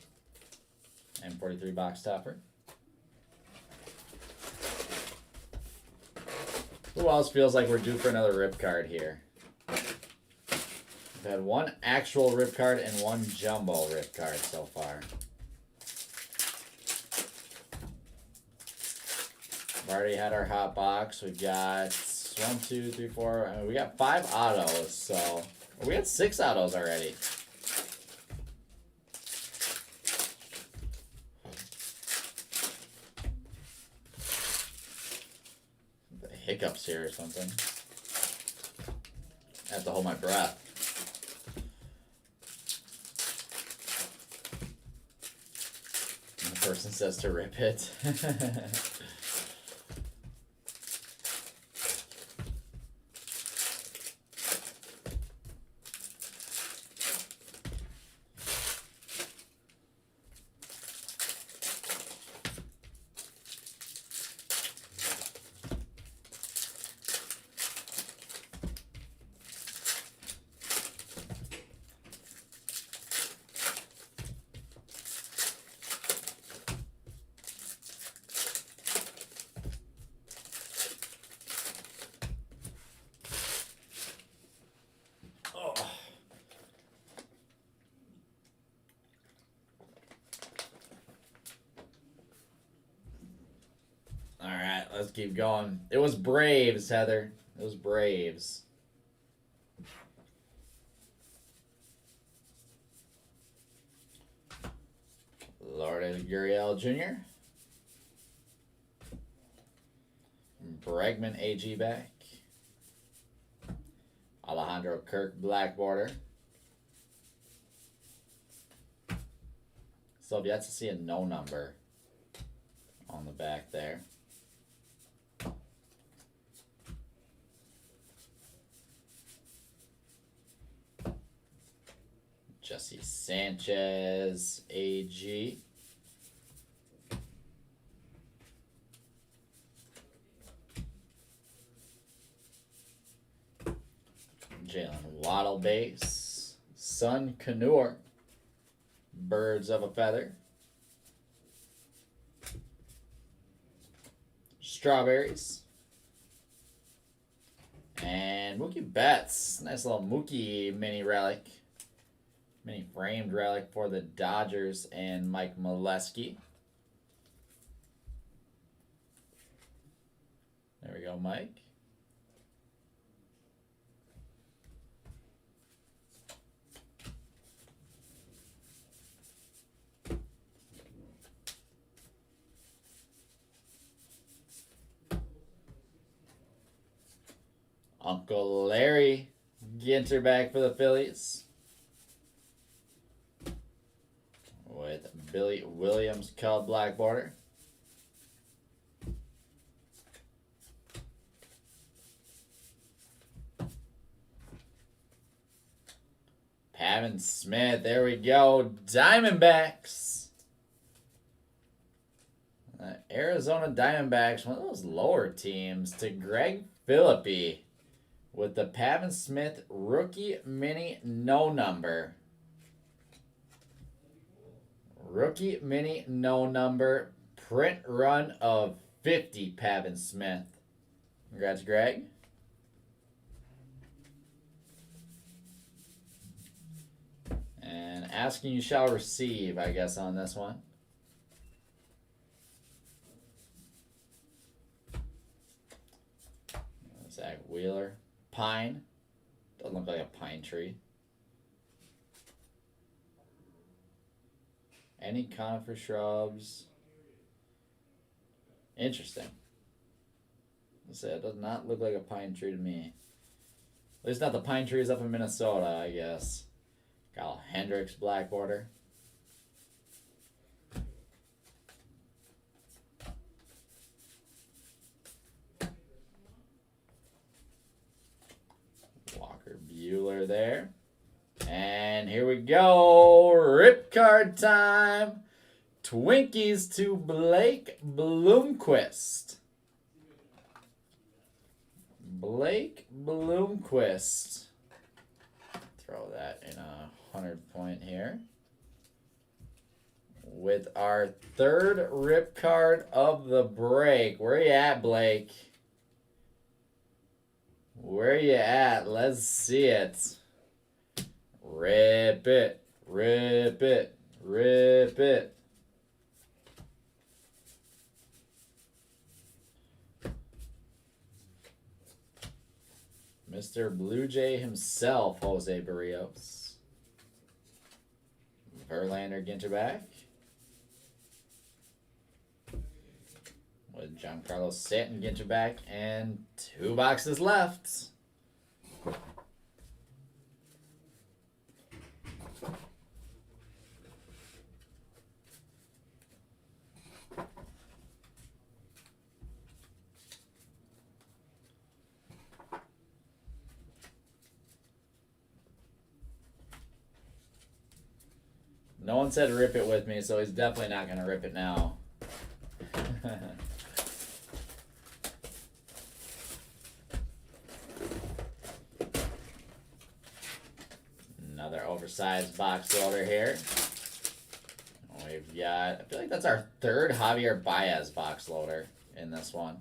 [SPEAKER 1] N43 box topper. Who else feels like we're due for another rip card here? We've had 1 actual rip card and 1 jumbo rip card so far. We've already had our hot box. We've got 1, 2, 3, 4. We got 5 autos, so we got 6 autos already. The hiccups here or something. I have to hold my breath. And the person says to rip it. Let's keep going. It was Braves, Heather. It was Braves. Lourdes Gurriel Jr. Bregman AG back. Alejandro Kirk black border. So I've yet to see a no number on the back there. Jesse Sanchez, AG. Jalen Waddle base. Sun Canur. Birds of a Feather. Strawberries. And Mookie Betts. Nice little Mookie mini relic. Mini framed relic for the Dodgers and Mike Molesky. There we go, Mike. Uncle Larry Ginter back for the Phillies. With Billy Williams Cub black border. Pavin Smith, there we go. Diamondbacks. Arizona Diamondbacks, one of those lower teams, to Greg Philippi with the Pavin Smith rookie mini no number. Rookie mini no number. Print run of 50 Pavin Smith. Congrats, Greg. And asking you shall receive, I guess, on this one. Zach Wheeler. Pine. Doesn't look like a pine tree. Any conifer shrubs. Interesting. Let's say it does not look like a pine tree to me. At least not the pine trees up in Minnesota, I guess. Kyle Hendricks black border. Walker Buehler there. And here we go. Rip card time. Twinkies to Blake Bloomquist. Blake Bloomquist. Throw that in a 100-point here. With our third rip card of the break. Where you at, Blake? Where you at? Let's see it. Rip it. Rip it. Rip it. Mr. Blue Jay himself, Jose Barrios. Verlander Ginter back. With Giancarlo Stanton Ginter back. And 2 boxes left. No one said rip it with me, so he's definitely not going to rip it now. Another oversized box loader here. We've got, I feel like that's our third Javier Baez box loader in this one.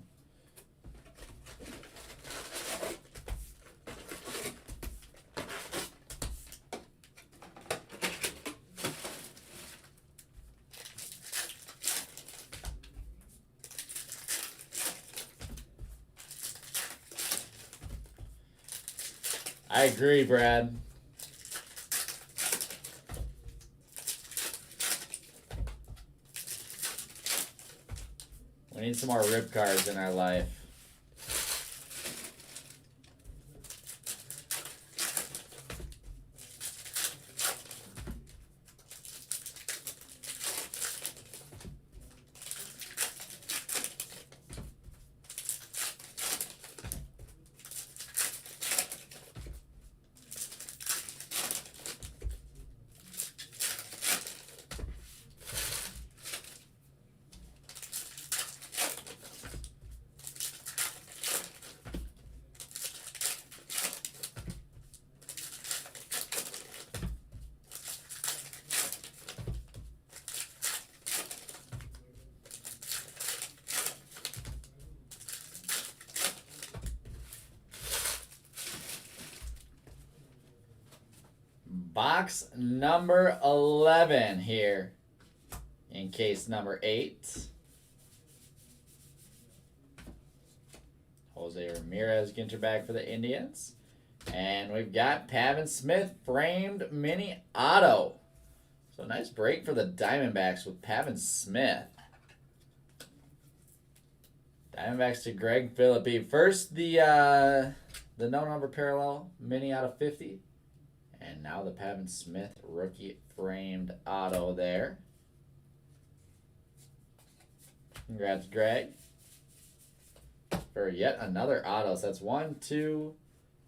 [SPEAKER 1] I agree, Brad. We need some more rip cards in our life. Box number 11 here in case number 8. Jose Ramirez Ginter back for the Indians. And we've got Pavin Smith framed mini auto. So nice break for the Diamondbacks with Pavin Smith. Diamondbacks to Greg Phillippe. First the no number parallel mini out of 50. And now the Pavin Smith rookie framed auto there. Congrats, Greg. For yet another auto. So that's 1, 2,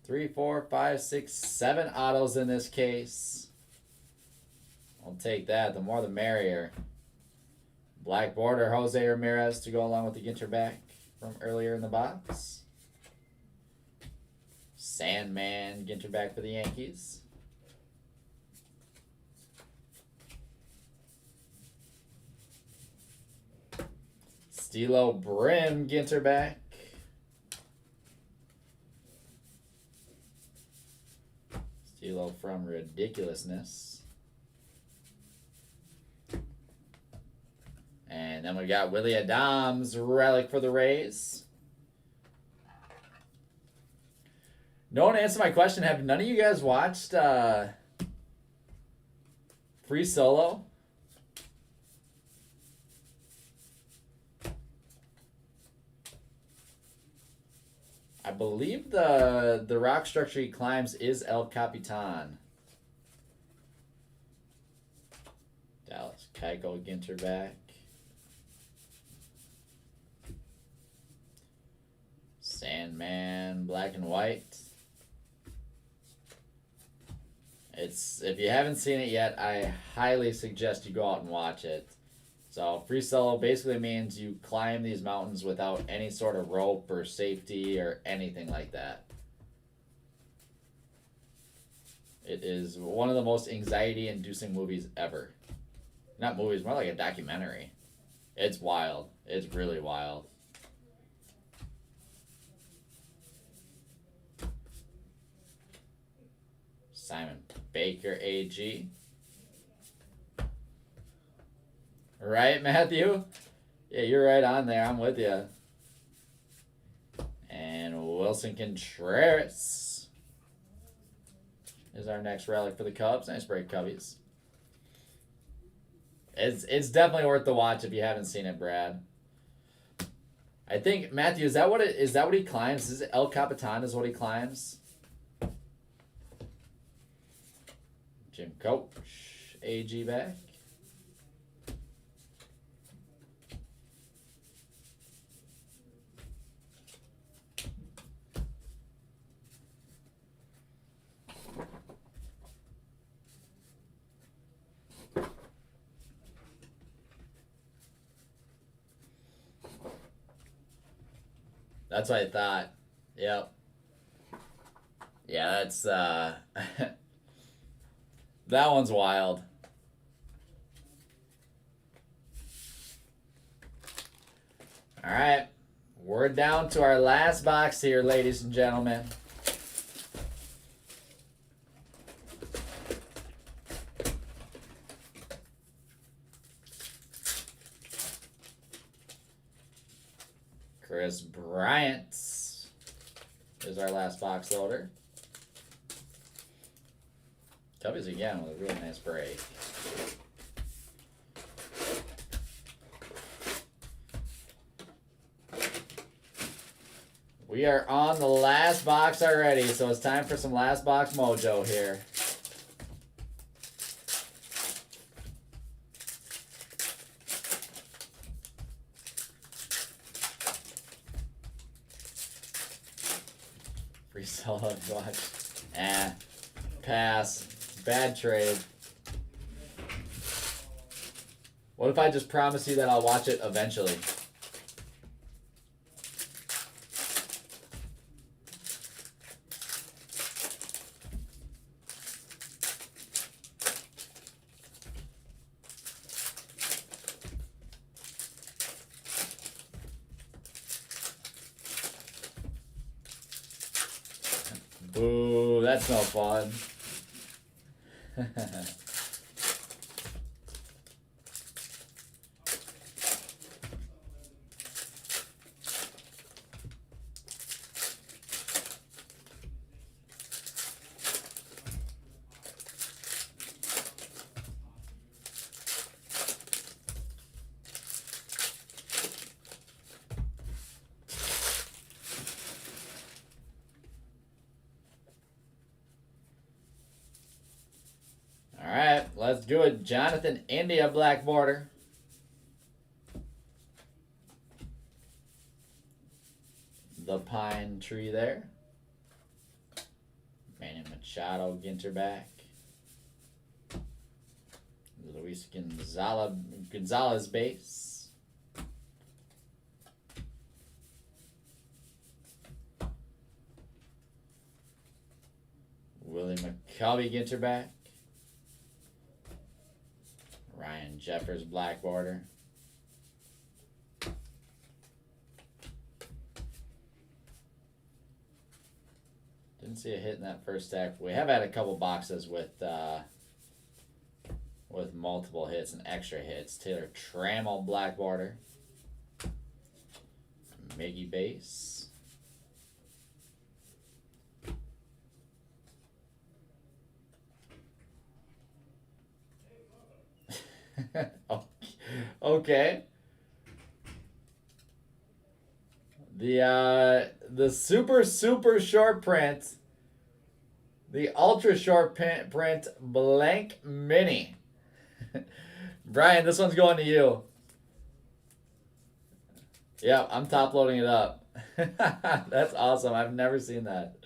[SPEAKER 1] 3, 4, 5, 6, 7 autos in this case. I'll take that. The more the merrier. Black border Jose Ramirez to go along with the Ginter back from earlier in the box. Sandman Ginter back for the Yankees. Stilo Brim Ginter back. Stilo from Ridiculousness. And then we got Willie Adams relic for the Rays. No one answered my question. Have none of you guys watched Free Solo? I believe the rock structure he climbs is El Capitan. Dallas Keuchel Ginter back. Sandman black and white. It's, if you haven't seen it yet, I highly suggest you go out and watch it. So free solo basically means you climb these mountains without any sort of rope or safety or anything like that. It is one of the most anxiety-inducing movies ever. Not movies, more like a documentary. It's wild. It's really wild. Simon Baker AG. Right, Matthew? Yeah, you're right on there. I'm with you. And Wilson Contreras is our next relic for the Cubs. Nice break, Cubbies. It's definitely worth the watch if you haven't seen it, Brad. I think, Matthew, is that what he climbs? Is it El Capitan is what he climbs? Jim Coach, AG back. That's what I thought. Yep. Yeah, that's that one's wild. All right. We're down to our last box here, ladies and gentlemen. Chris Bryant is our last box loader. Cubbies again with a really nice break. We are on the last box already, so it's time for some last box mojo here. Free solo watch. Pass. Bad trade. What if I just promise you that I'll watch it eventually? Boo, that's no fun. Alright, let's do it. Jonathan India black border. The pine tree there. Manny Machado, Ginter back. Luis Gonzalez base. Willie McCovey, Ginter back. Ryan Jeffers, black border. Didn't see a hit in that first stack. We have had a couple boxes with multiple hits and extra hits. Taylor Trammell, black border. Miggy base. Okay. The super short print. The ultra short print blank mini. Brian, this one's going to you. Yeah, I'm top loading it up. That's awesome. I've never seen that.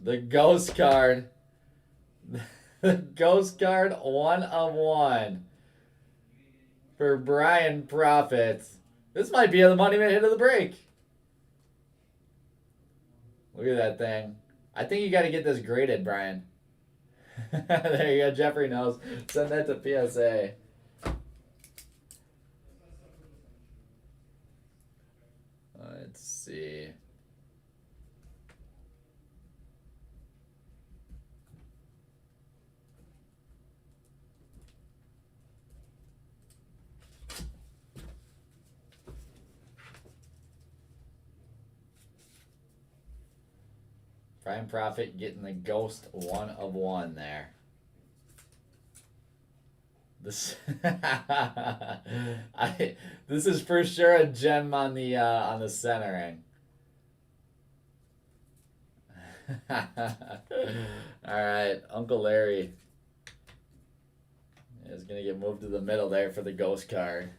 [SPEAKER 1] The ghost card. The ghost card 1 of 1 for Brian Profit. This might be the money hit of the break. Look at that thing. I think you got to get this graded, Brian. There you go. Jeffrey knows. Send that to PSA. Let's see. Prime Profit getting the ghost 1 of 1 there. This this is for sure a gem on the centering. All right, Uncle Larry is gonna get moved to the middle there for the ghost card.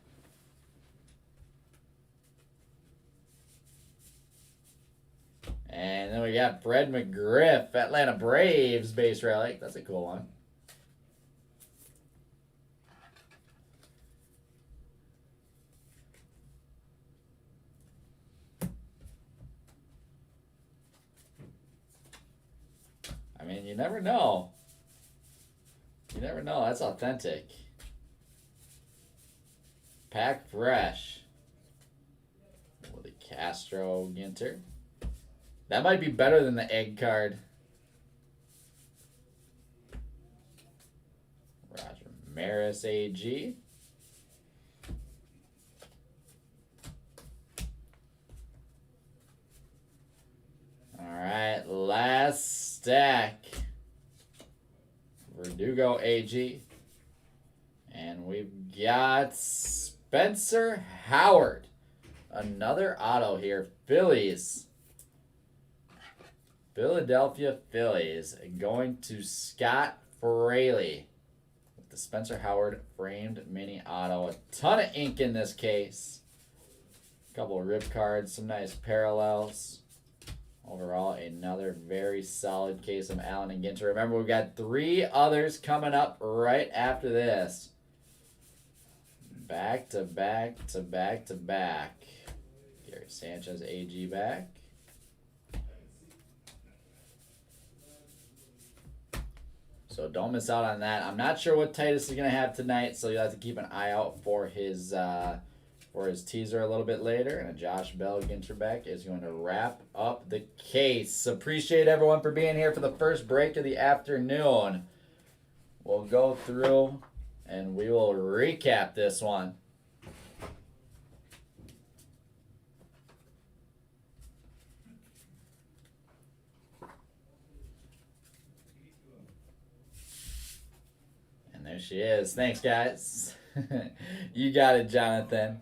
[SPEAKER 1] And then we got Fred Mcgriff, Atlanta Braves base relic. That's a cool one. I mean, you never know. You never know. That's authentic. Pack fresh. With the Castro Ginter. That might be better than the egg card. Roger Maris AG. All right, last stack. Verdugo AG. And we've got Spencer Howard. Another auto here. Phillies. Philadelphia Phillies going to Scott Fraley with the Spencer Howard framed mini auto. A ton of ink in this case. A couple of rip cards, some nice parallels. Overall, another very solid case of Allen and Ginter. Remember, we've got 3 others coming up right after this. Back to back to back to back. Gary Sanchez AG back. So don't miss out on that. I'm not sure what Titus is going to have tonight, so you'll have to keep an eye out for his for his teaser a little bit later. And a Josh Bell Ginter back is going to wrap up the case. Appreciate everyone for being here for the first break of the afternoon. We'll go through and we will recap this one. There she is. Thanks, guys. You got it, Jonathan.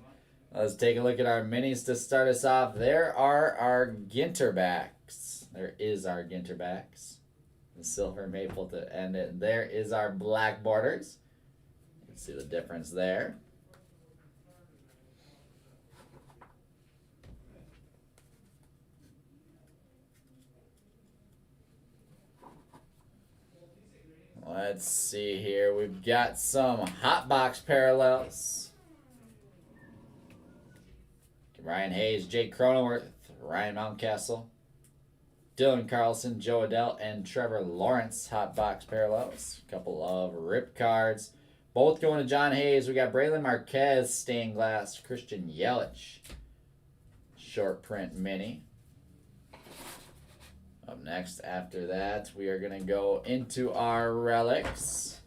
[SPEAKER 1] Let's take a look at our minis to start us off. There are our Ginter backs. There is our Ginter backs. The silver maple to end it. There is our black borders. You can see the difference there. Let's see here. We've got some hot box parallels. Ryan Hayes, Jake Cronenworth, Ryan Mountcastle, Dylan Carlson, Joe Adell, and Trevor Lawrence hot box parallels. A couple of rip cards. Both going to John Hayes. We got Braylon Marquez, stained glass, Christian Yelich, short print mini. Up next, after that, we are going to go into our relics.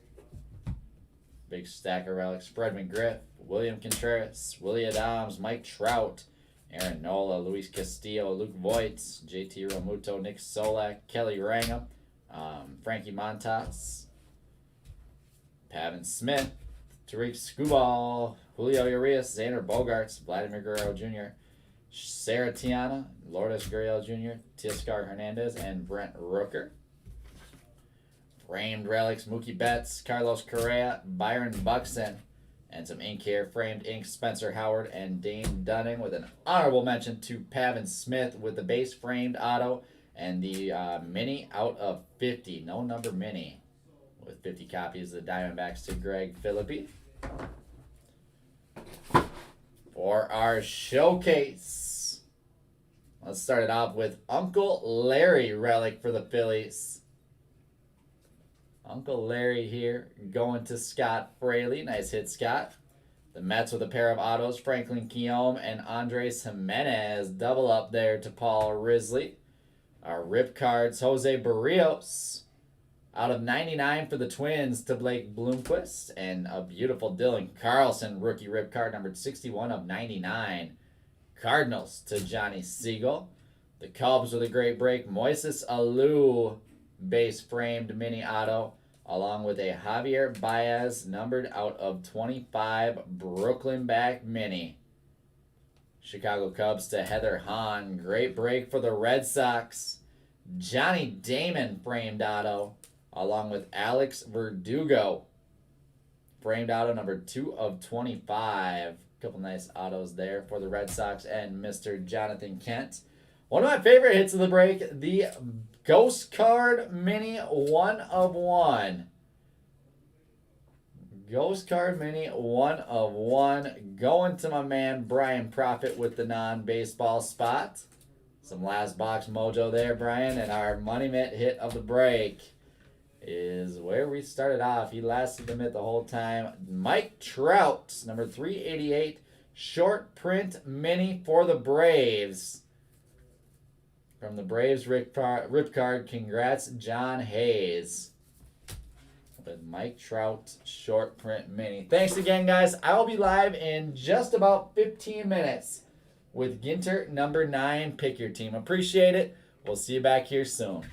[SPEAKER 1] Big stack of relics. Fred Mcgriff, William Contreras, Willie Adams, Mike Trout, Aaron Nola, Luis Castillo, Luke Voigt, JT Realmuto, Nick Solak, Kelly Rangel, Frankie Montas, Pavin Smith, Tariq Skubal, Julio Urias, Xander Bogaerts, Vladimir Guerrero Jr., Sarah Tiana, Lourdes Gurriel Jr., Teoscar Hernandez, and Brent Rooker. Framed relics, Mookie Betts, Carlos Correa, Byron Buxton, and some ink here. Framed ink, Spencer Howard and Dane Dunning, with an honorable mention to Pavin Smith with the base framed auto and the mini out of 50. No number mini with 50 copies of the Diamondbacks to Greg Philippi. For our showcase, let's start it off with Uncle Larry relic for the Phillies. Uncle Larry here going to Scott Fraley. Nice hit, Scott. The Mets with a pair of autos, Franklin Guillaume and Andres Jimenez. Double up there to Paul Risley. Our rip cards, Jose Barrios. Out of 99 for the Twins to Blake Bloomquist. And a beautiful Dylan Carlson rookie rip card, numbered 61 of 99. Cardinals to Johnny Siegel. The Cubs with a great break, Moises Alou base framed mini auto, along with a Javier Baez numbered out of 25 Brooklyn back mini. Chicago Cubs to Heather Hahn. Great break for the Red Sox. Johnny Damon framed auto, along with Alex Verdugo. Framed auto number 2 of 25. Couple nice autos there for the Red Sox and Mr. Jonathan Kent. One of my favorite hits of the break, the Ghost Card Mini 1 of 1. Ghost Card Mini 1 of 1. Going to my man Brian Profit with the non-baseball spot. Some last box mojo there, Brian. And our Money Mitt hit of the break is where we started off. He lasted the mitt the whole time. Mike Trout, number 388, short print mini for the Braves. From the Braves rip card, congrats, John Hayes. With Mike Trout short print mini. Thanks again, guys. I will be live in just about 15 minutes with Ginter number 9. Pick your team. Appreciate it. We'll see you back here soon.